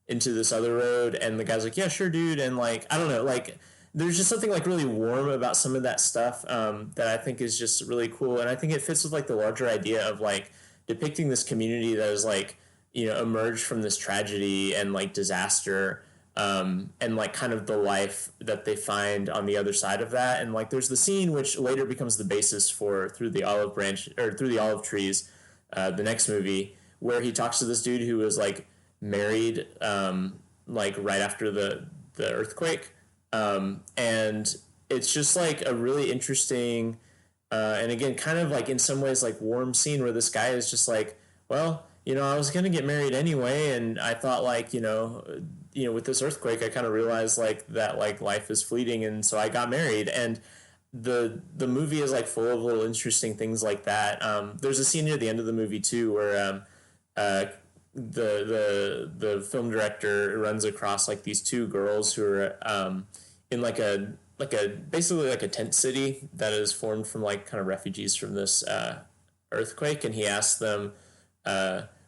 into this other road? And the guy's like, yeah, sure, dude. And like, I don't know, like there's just something like really warm about some of that stuff that I think is just really cool. And I think it fits with like the larger idea of like depicting this community that is like, you know, emerged from this tragedy and like disaster, and like kind of the life that they find on the other side of that. And like there's the scene which later becomes the basis for Through the Olive Trees, the next movie, where he talks to this dude who was like married like right after the earthquake, and it's just like a really interesting and again kind of like in some ways like warm scene where this guy is just like, well, you know, I was gonna get married anyway, and I thought like, you know, with this earthquake I kind of realized like that like life is fleeting, and so I got married. And the movie is like full of little interesting things like that. There's a scene near the end of the movie too where the film director runs across like these two girls who are in like a basically like a tent city that is formed from like kind of refugees from this earthquake, and he asks them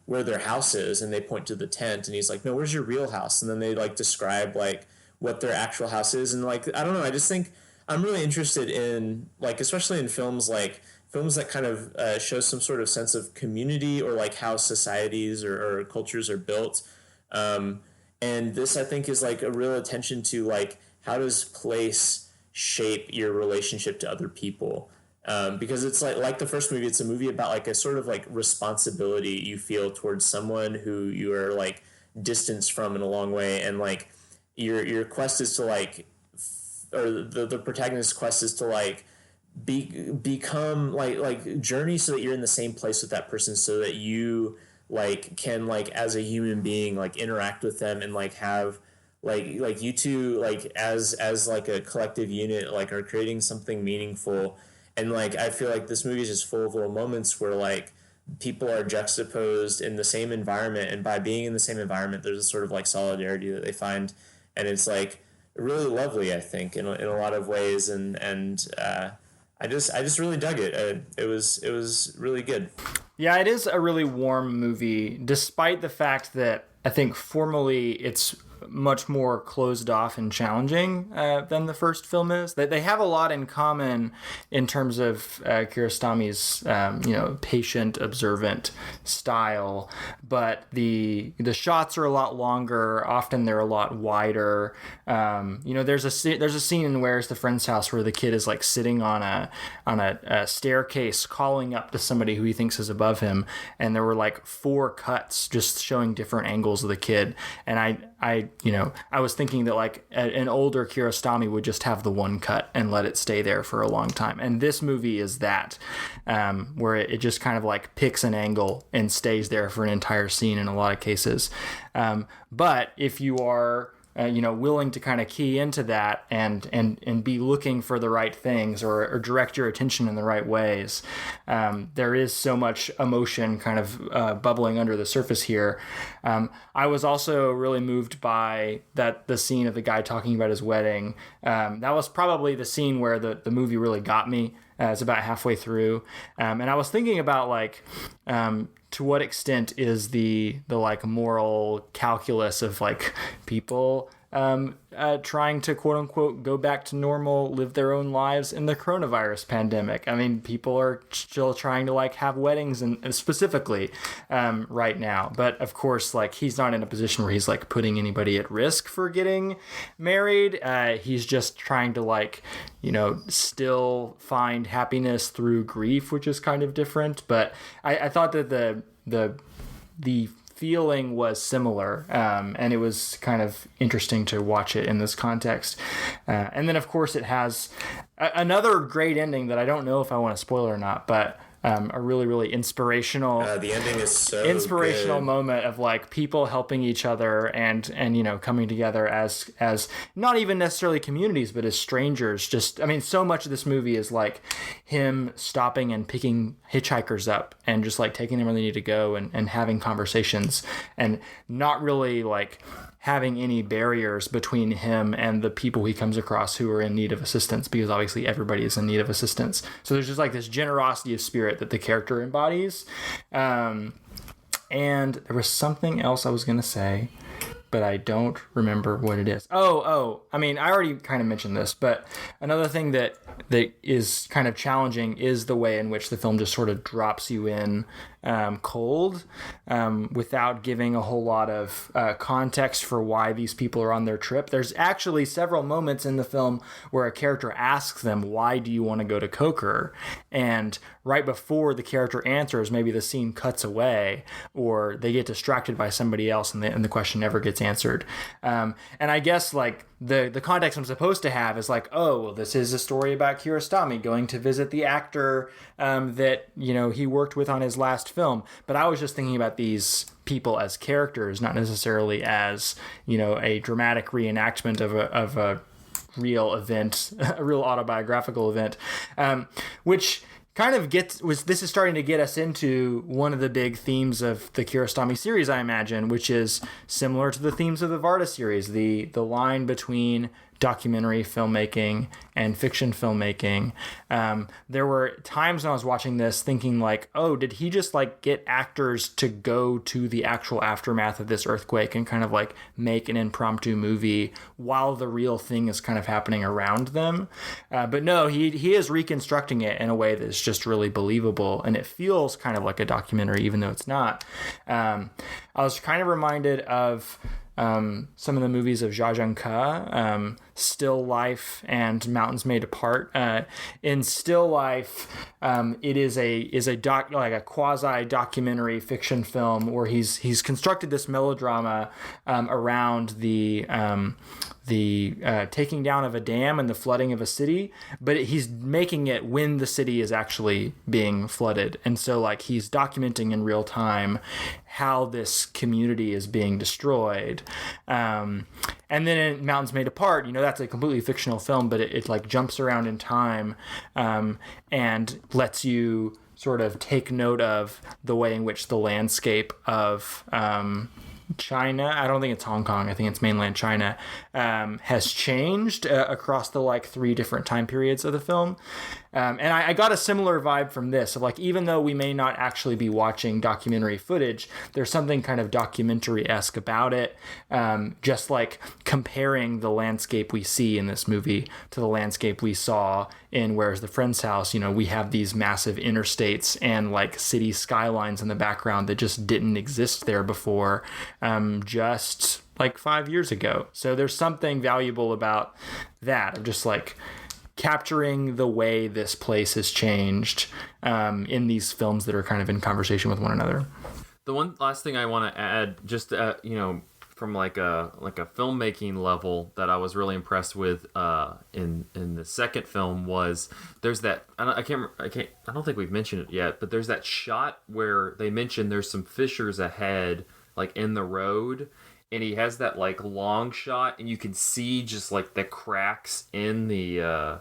where their house is, and they point to the tent, and he's like, no, where's your real house? And then they like describe like what their actual house is. And like, I don't know, I just think I'm really interested in like, especially in films that kind of show some sort of sense of community, or like how societies or cultures are built. And this, I think, is like a real attention to like, how does place shape your relationship to other people? Because it's like the first movie, it's a movie about like a sort of like responsibility you feel towards someone who you are like distanced from in a long way. And like your quest is to like, or the protagonist's quest is to like become like journey so that you're in the same place with that person, so that you like can like as a human being like interact with them and like have like you two like as like a collective unit like are creating something meaningful. And like I feel like this movie is just full of little moments where like people are juxtaposed in the same environment, and by being in the same environment there's a sort of like solidarity that they find, and it's like really lovely, I think, in a lot of ways. And I just really dug it. It was really good. Yeah, it is a really warm movie, despite the fact that I think formally it's much more closed off and challenging than the first film is. They have a lot in common in terms of Kiarostami's patient, observant style, but the shots are a lot longer. Often they're a lot wider. There's a scene in Where's the Friend's House where the kid is like sitting on a staircase calling up to somebody who he thinks is above him, and there were like 4 cuts just showing different angles of the kid. And I was thinking that like an older Kiarostami would just have the one cut and let it stay there for a long time. And this movie is that, where it just kind of like picks an angle and stays there for an entire scene in a lot of cases. But if you are willing to kind of key into that and be looking for the right things or direct your attention in the right ways, there is so much emotion kind of bubbling under the surface here. I was also really moved by the scene of the guy talking about his wedding. That was probably the scene where the movie really got me. It's about halfway through. And I was thinking about like, to what extent is the like moral calculus of like people trying to quote unquote go back to normal, live their own lives in the coronavirus pandemic. I mean, people are still trying to like have weddings and specifically right now. But of course, like he's not in a position where he's like putting anybody at risk for getting married. He's just trying to like, still find happiness through grief, which is kind of different. But I thought that the feeling was similar, and it was kind of interesting to watch it in this context. And then, of course, it has another great ending that I don't know if I want to spoil or not, but a really, really inspirational. The ending is so inspirational good. moment of like people helping each other and coming together as not even necessarily communities, but as strangers. Just, I mean, so much of this movie is like him stopping and picking hitchhikers up and just like taking them where they need to go and having conversations and not really like having any barriers between him and the people he comes across who are in need of assistance, because obviously everybody is in need of assistance. So there's just like this generosity of spirit that the character embodies. And there was something else I was going to say, but I don't remember what it is. I mean, I already kind of mentioned this, but another thing that is kind of challenging is the way in which the film just sort of drops you in cold, without giving a whole lot of context for why these people are on their trip. There's actually several moments in the film where a character asks them, why do you want to go to Koker? And right before the character answers, maybe the scene cuts away or they get distracted by somebody else and the question never gets answered. And I guess like the context I'm supposed to have is like, oh, well, this is a story about Kiarostami going to visit the actor that he worked with on his last film. But I was just thinking about these people as characters, not necessarily as a dramatic reenactment of a real event, a real autobiographical event, which kind of this is starting to get us into one of the big themes of the Kiarostami series, I imagine, which is similar to the themes of the Varda series, the line between documentary filmmaking and fiction filmmaking. There were times when I was watching this thinking like, oh, did he just like get actors to go to the actual aftermath of this earthquake and kind of like make an impromptu movie while the real thing is kind of happening around them? But no, he is reconstructing it in a way that's just really believable, and it feels kind of like a documentary, even though it's not. I was kind of reminded of some of the movies of Jia, Still Life and Mountains Made Apart. In Still Life, it is a quasi documentary fiction film where he's constructed this melodrama around the taking down of a dam and the flooding of a city, but he's making it when the city is actually being flooded. And so like he's documenting in real time how this community is being destroyed. And then in Mountains Made Apart, that's a completely fictional film, but it like jumps around in time and lets you sort of take note of the way in which the landscape of China, I don't think it's Hong Kong, I think it's mainland China, has changed across the like 3 different time periods of the film. And I got a similar vibe from this of like, even though we may not actually be watching documentary footage, there's something kind of documentary-esque about it. Just like comparing the landscape we see in this movie to the landscape we saw in Where's the Friend's House. We have these massive interstates and like city skylines in the background that just didn't exist there before, just like 5 years ago. So there's something valuable about that, of just like capturing the way this place has changed in these films that are kind of in conversation with one another. The one last thing I want to add, just from like a filmmaking level, that I was really impressed with in the second film was there's that I don't think we've mentioned it yet, but there's that shot where they mention there's some fissures ahead, like in the road, and he has that like long shot, and you can see just like the cracks in the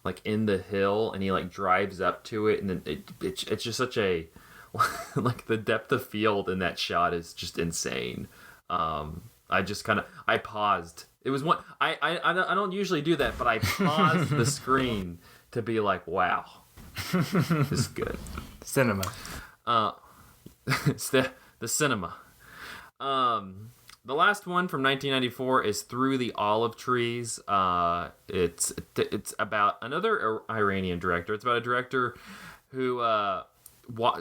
like in the hill, and he like drives up to it, and then it's just such a like the depth of field in that shot is just insane. I just I paused. It was one I don't usually do that, but I paused the screen to be like, wow, this is good. Cinema. It's the cinema. The last one from 1994 is Through the Olive Trees. It's about another Iranian director. It's about a director who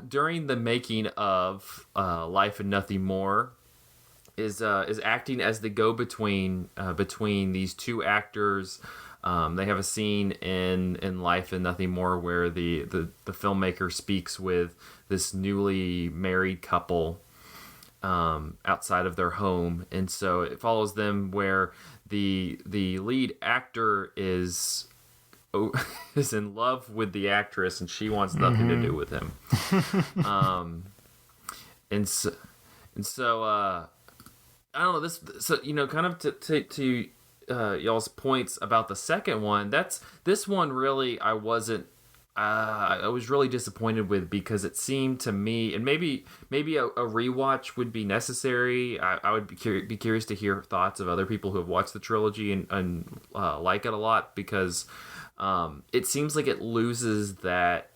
during the making of Life and Nothing More is acting as the go-between between these two actors. They have a scene in Life and Nothing More where the filmmaker speaks with this newly married couple outside of their home, and so it follows them where the lead actor is in love with the actress, and she wants nothing to do with him. And so I don't know this. So kind of to y'all's points about the second one. This one really I was really disappointed with, because it seemed to me, and maybe a rewatch would be necessary. I would be curious to hear thoughts of other people who have watched the trilogy and like it a lot, because it seems like it loses that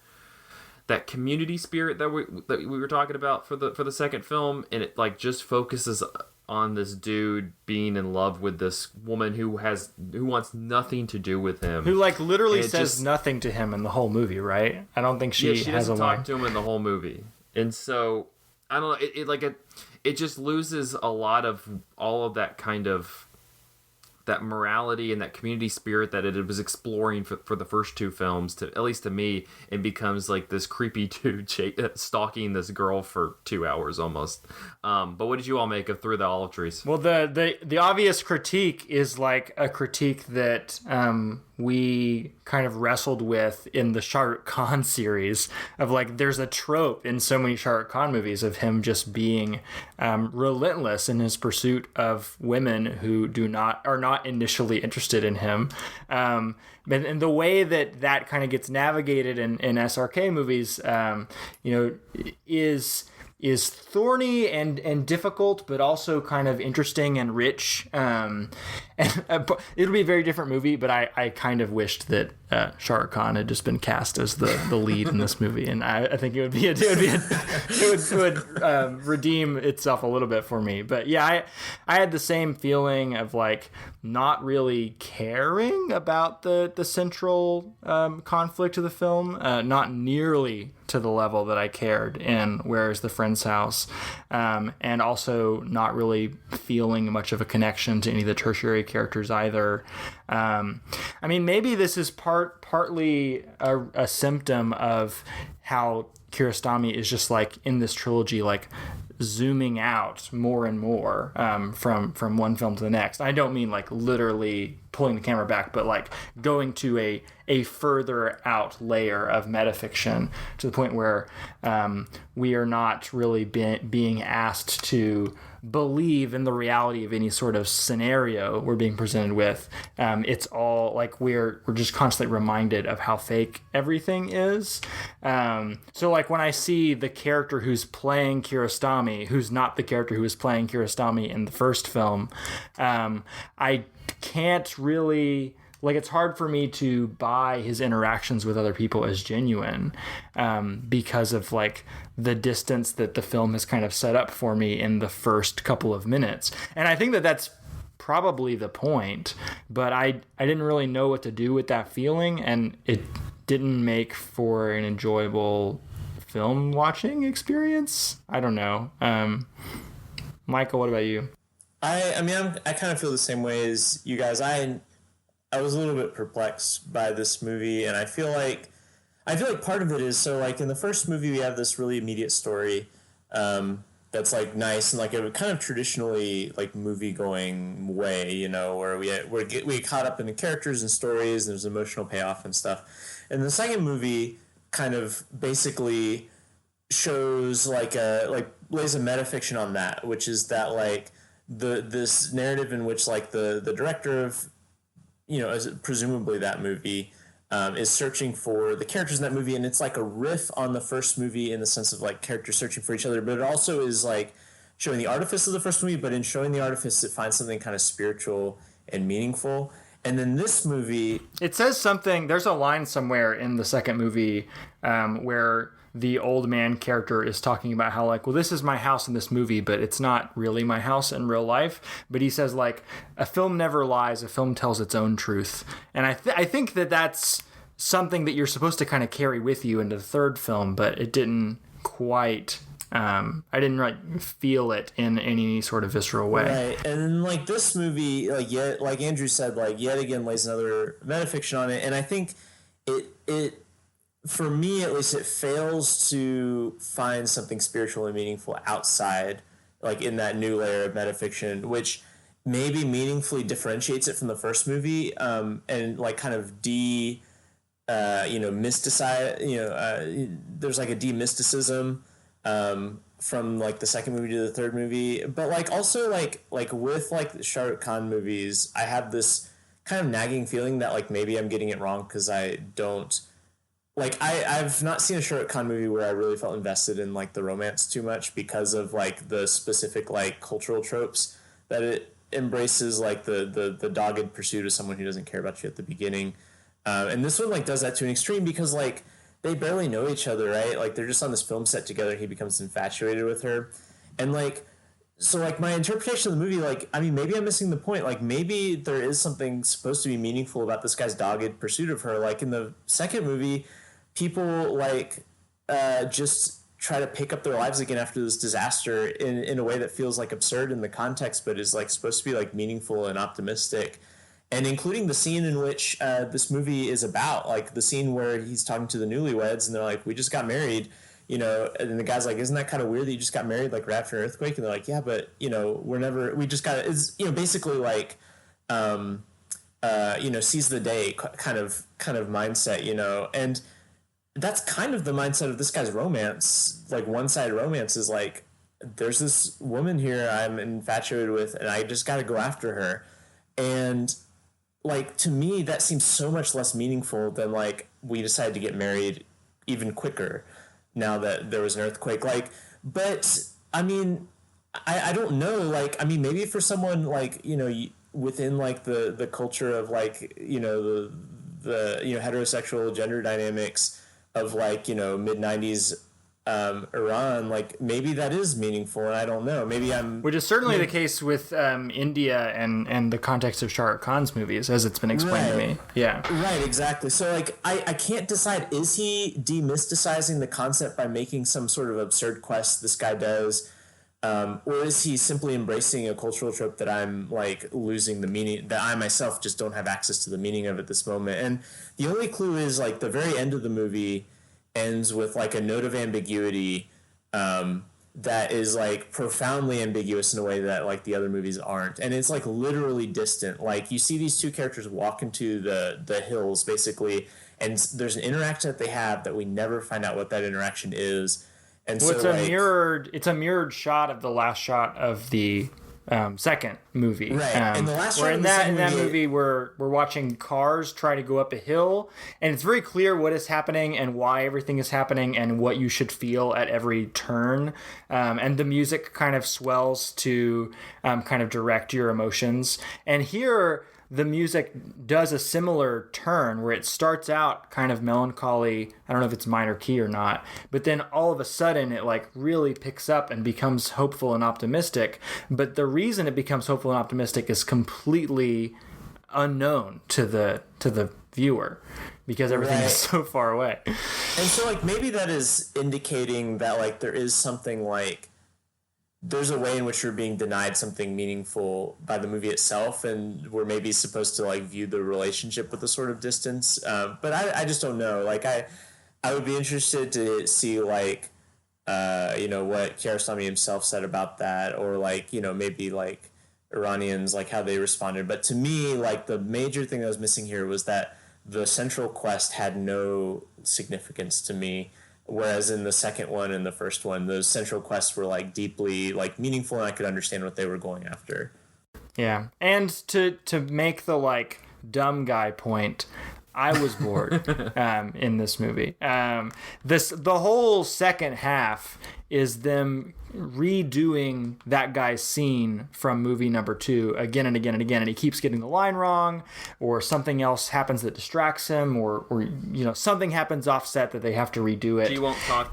community spirit that we were talking about for the second film, and it like just focuses on this dude being in love with this woman who wants nothing to do with him, who like literally says nothing to him in the whole movie, right? I don't think she doesn't talk to him in the whole movie, and so I don't know. It just loses a lot of all of that kind of that morality and that community spirit that it was exploring for the first two films. To at least to me, it becomes like this creepy dude stalking this girl for 2 hours almost. But what did you all make of Through the Olive Trees? Well, the obvious critique is like a critique that we kind of wrestled with in the Shah Rukh Khan series of like, there's a trope in so many Shah Rukh Khan movies of him just being relentless in his pursuit of women who are not initially interested in him. And the way that kind of gets navigated in SRK movies, is thorny and difficult, but also kind of interesting and rich. And it'll be a very different movie, but I kind of wished that Shah Rukh Khan had just been cast as the lead in this movie, and I think it would redeem itself a little bit for me. But yeah, I had the same feeling of like not really caring about the central conflict of the film, not nearly to the level that I cared in Where's the Friend's House, and also not really feeling much of a connection to any of the tertiary characters either. I mean, maybe this is partly a symptom of how Kiarostami is just like in this trilogy, like zooming out more and more from one film to the next. I don't mean like literally pulling the camera back, but like going to a further out layer of metafiction to the point where we are not really being asked to believe in the reality of any sort of scenario we're being presented with. It's all like we're just constantly reminded of how fake everything is. So like when I see the character who's playing Kiarostami, who's not the character who was playing Kiarostami in the first film, I can't really like it's hard for me to buy his interactions with other people as genuine, because of like the distance that the film has kind of set up for me in the first couple of minutes. And I think that that's probably the point, but I didn't really know what to do with that feeling, and it didn't make for an enjoyable film watching experience. I don't know. Michael, what about you? I kind of feel the same way as you guys. I was a little bit perplexed by this movie, and I feel like part of it is, so like in the first movie we have this really immediate story that's like nice and like a kind of traditionally like movie going way, you know, where we get caught up in the characters and stories and there's emotional payoff and stuff. And the second movie kind of basically shows lays a metafiction on that, which is that like this narrative in which like the director of, you know, presumably that movie is searching for the characters in that movie, and it's like a riff on the first movie in the sense of like characters searching for each other, but it also is like showing the artifice of the first movie, but in showing the artifice it finds something kind of spiritual and meaningful. And then this movie, it says something, there's a line somewhere in the second movie where the old man character is talking about how like, well, this is my house in this movie, but it's not really my house in real life. But he says like, a film never lies, a film tells its own truth. And I think that that's something that you're supposed to kind of carry with you into the third film, but it didn't quite, I didn't like feel it in any sort of visceral way. Right. And then like this movie, like Andrew said, like yet again lays another metafiction on it. And I think it for me at least, it fails to find something spiritual and meaningful outside, like in that new layer of metafiction, which maybe meaningfully differentiates it from the first movie, and like kind of mysticize, there's like a demysticism from like the second movie to the third movie. But like also like with like the Shah Rukh Khan movies, I have this kind of nagging feeling that like maybe I'm getting it wrong because I don't. Like, I've not seen a Shah Rukh Khan movie where I really felt invested in, like, the romance too much because of, like, the specific, like, cultural tropes that it embraces, like, the dogged pursuit of someone who doesn't care about you at the beginning. And this one, like, does that to an extreme because, like, they barely know each other, right? Like, they're just on this film set together. He becomes infatuated with her. And, like, so, like, my interpretation of the movie, like, I mean, maybe I'm missing the point. Like, maybe there is something supposed to be meaningful about this guy's dogged pursuit of her. Like, in the second movie, people like just try to pick up their lives again after this disaster in a way that feels like absurd in the context, but is like supposed to be like meaningful and optimistic. And including the scene in which this movie is about, like the scene where he's talking to the newlyweds and they're like, we just got married, you know, and the guy's like, isn't that kind of weird that you just got married like right after an earthquake? And they're like, yeah, but you know, we just got, it's, you know, basically like, seize the day kind of mindset, you know. And that's kind of the mindset of this guy's romance. Like one-sided romance is like, there's this woman here I'm infatuated with and I just got to go after her. And like, to me, that seems so much less meaningful than like, we decided to get married even quicker now that there was an earthquake. Like, but I mean, I don't know. Like, I mean, maybe for someone like, you know, within like the culture of like, you know, the you know, heterosexual gender dynamics of like, you know, mid-90s Iran, like maybe that is meaningful, and I don't know. Which is certainly the case with India and the context of Shah Rukh Khan's movies, as it's been explained to me. Yeah. Right, exactly. So like I can't decide, is he demysticizing the concept by making some sort of absurd quest this guy does? Or is he simply embracing a cultural trope that I'm like losing the meaning, that I myself just don't have access to the meaning of at this moment? And the only clue is like the very end of the movie ends with like a note of ambiguity that is like profoundly ambiguous in a way that like the other movies aren't. And it's like literally distant. Like you see these two characters walk into the hills basically, and there's an interaction that they have that we never find out what that interaction is. And well, so it's a mirrored shot of the last shot of the second movie. Right. And the last shot in that movie we're watching cars try to go up a hill, and it's very clear what is happening and why everything is happening and what you should feel at every turn. And the music kind of swells to kind of direct your emotions. And here, the music does a similar turn where it starts out kind of melancholy. I don't know if it's minor key or not, but then all of a sudden it like really picks up and becomes hopeful and optimistic. But the reason it becomes hopeful and optimistic is completely unknown to the viewer, because everything is so far away. And so like maybe that is indicating that like there is something like there's a way in which we're being denied something meaningful by the movie itself, and we're maybe supposed to like view the relationship with a sort of distance. But I just don't know. Like I would be interested to see like what Kiarostami himself said about that, or like maybe like Iranians, like how they responded. But to me, like the major thing that was missing here was that the central quest had no significance to me. Whereas in the second one and the first one, those central quests were like deeply like meaningful, and I could understand what they were going after. Yeah, and to make the like dumb guy point, I was bored in this movie. The whole second half is them redoing that guy's scene from movie number 2 again and again and again, and he keeps getting the line wrong, or something else happens that distracts him, or something happens offset that they have to redo it. She won't talk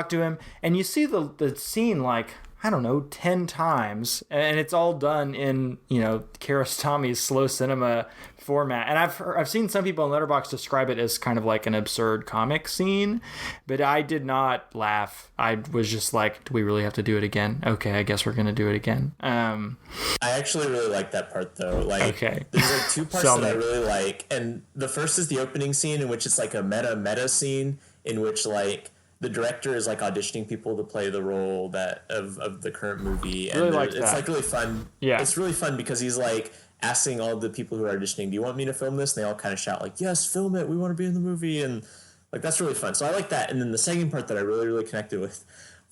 to him, and you see the scene like, I don't know, 10 times, and it's all done in Kiarostami's slow cinema format. And I've seen some people on Letterboxd describe it as kind of like an absurd comic scene, but I did not laugh. I was just like, do we really have to do it again? Okay, I guess we're gonna do it again. I actually really like that part though. Like, okay, there's like 2 parts that I really like, and the first is the opening scene, in which it's like a meta scene in which like the director is like auditioning people to play the role of the current movie, and really it's like really fun. Yeah, it's really fun because he's like asking all the people who are auditioning, do you want me to film this? And they all kind of shout like, yes, film it, we want to be in the movie. And like that's really fun, so I like that. And then the second part that I really connected with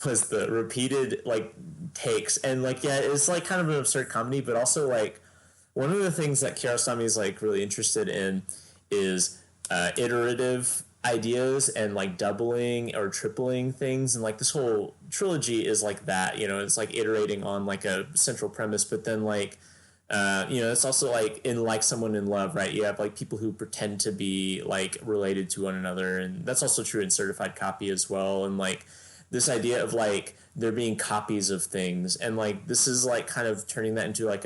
was the repeated like takes, and like it's like kind of an absurd comedy, but also like one of the things that Kiarostami is like really interested in is iterative ideas and like doubling or tripling things, and like this whole trilogy is like that. It's like iterating on like a central premise, but then like it's also like in Like Someone in Love, right? You have like people who pretend to be like related to one another, and that's also true in Certified Copy as well. And like this idea of like there being copies of things, and like this is like kind of turning that into like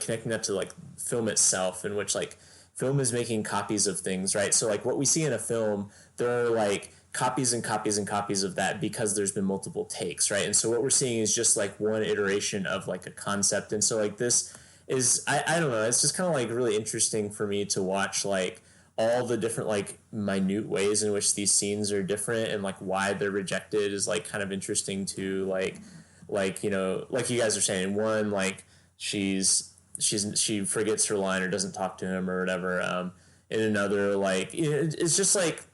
connecting that to like film itself, in which like film is making copies of things, right? So like what we see in a film, there are like copies and copies and copies of that because there's been multiple takes, right? And so what we're seeing is just like one iteration of like a concept. And so like this is, I don't know, it's just kind of like really interesting for me to watch like all the different like minute ways in which these scenes are different, and like why they're rejected is like kind of interesting to like like you guys are saying. One, like she forgets her line or doesn't talk to him or whatever. In another, like it's just like,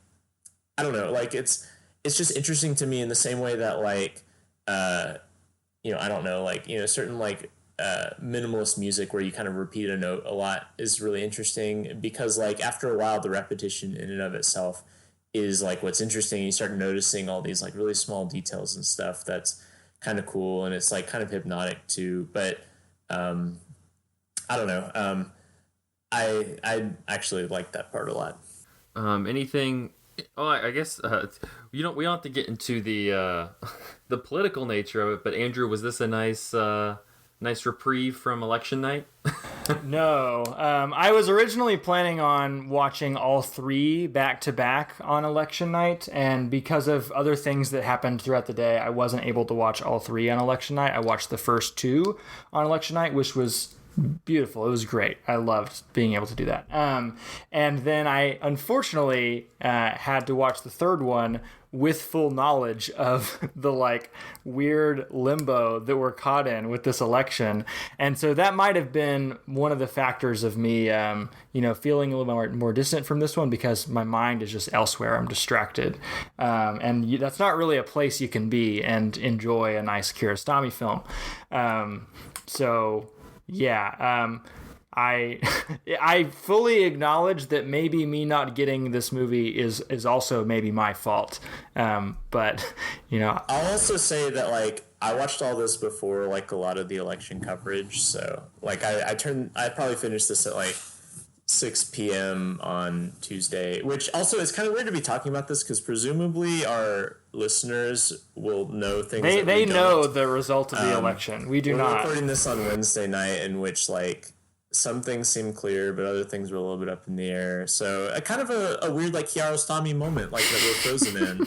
I don't know, like it's just interesting to me in the same way that like I don't know, like certain like minimalist music where you kind of repeat a note a lot is really interesting, because like after a while the repetition in and of itself is like what's interesting. You start noticing all these like really small details and stuff that's kind of cool, and it's like kind of hypnotic too. But I don't know. I actually like that part a lot. Anything? Oh, I guess we don't have to get into the the political nature of it. But Andrew, was this a nice reprieve from election night? No, I was originally planning on watching all 3 back to back on election night, and because of other things that happened throughout the day, I wasn't able to watch all 3 on election night. I watched the first 2 on election night, which was beautiful. It was great. I loved being able to do that. And then I unfortunately had to watch the third one with full knowledge of the like weird limbo that we're caught in with this election. And so that might have been one of the factors of me, feeling a little more distant from this one, because my mind is just elsewhere. I'm distracted. And that's not really a place you can be and enjoy a nice Kiarostami film. I fully acknowledge that maybe me not getting this movie is also maybe my fault. But I'll also say that like I watched all this before like a lot of the election coverage, so like I probably finished this at like 6 p.m. on Tuesday, which also is kind of weird to be talking about this because presumably our listeners will know things. They know the result of the election. We do not. We're recording this on Wednesday night, in which like some things seem clear, but other things were a little bit up in the air. So a kind of a weird like Kiarostami moment, like that we're frozen in.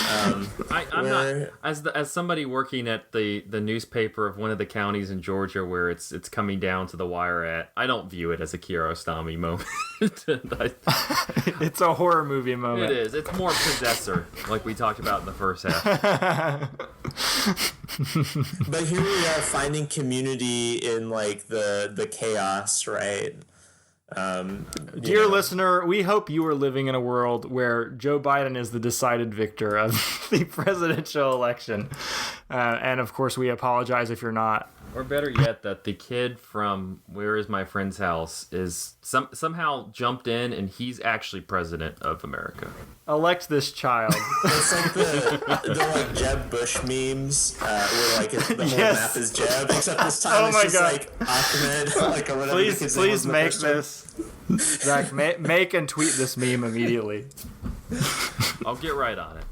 I'm not as somebody working at the newspaper of one of the counties in Georgia where it's coming down to the wire at. I don't view it as a Kiarostami moment. It's a horror movie moment. It is. It's more Possessor, like we talked about in the first half. But here we are finding community in like the chaos, right? Dear listener, we hope you are living in a world where Joe Biden is the decided victor of the presidential election. And of course, we apologize if you're not. Or better yet, that the kid from Where Is My Friend's House is somehow jumped in and he's actually president of America. Elect this child. It's like the like Jeb Bush memes where like the whole map is Jeb, except this time it's just like Ahmed, like or whatever. Please make this. Zach, make and tweet this meme immediately. I'll get right on it.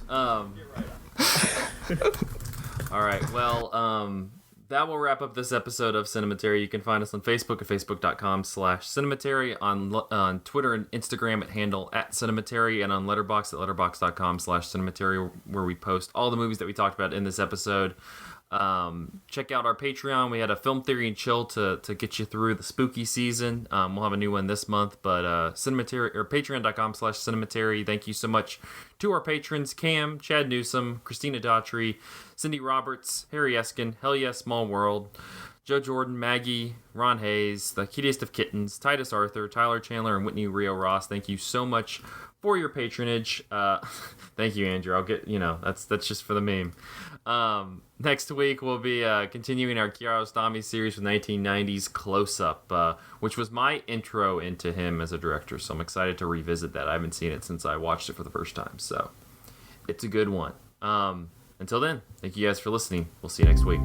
All right. Well, that will wrap up this episode of Cinematary. You can find us on Facebook at facebook.com/Cinematary, on Twitter and Instagram at handle @Cinematary, and on Letterboxd at letterboxd.com/Cinematary, where we post all the movies that we talked about in this episode. Check out our Patreon. We had a Film Theory and Chill to get you through the spooky season. We'll have a new one this month, but Cinematary or patreon.com/Cinematary. Thank you so much to our patrons: Cam, Chad Newsom, Christina Daughtry, Cindy Roberts, Harry Eskin, Hell Yeah, Small World, Joe Jordan, Maggie, Ron Hayes, The Cutest of Kittens, Titus Arthur, Tyler Chandler, and Whitney Rio Ross. Thank you so much for your patronage. Thank you, Andrew. I'll get, that's just for the meme. Next week, we'll be continuing our Kiarostami series with 1990s Close Up, which was my intro into him as a director. So I'm excited to revisit that. I haven't seen it since I watched it for the first time. So it's a good one. Until then, thank you guys for listening. We'll see you next week.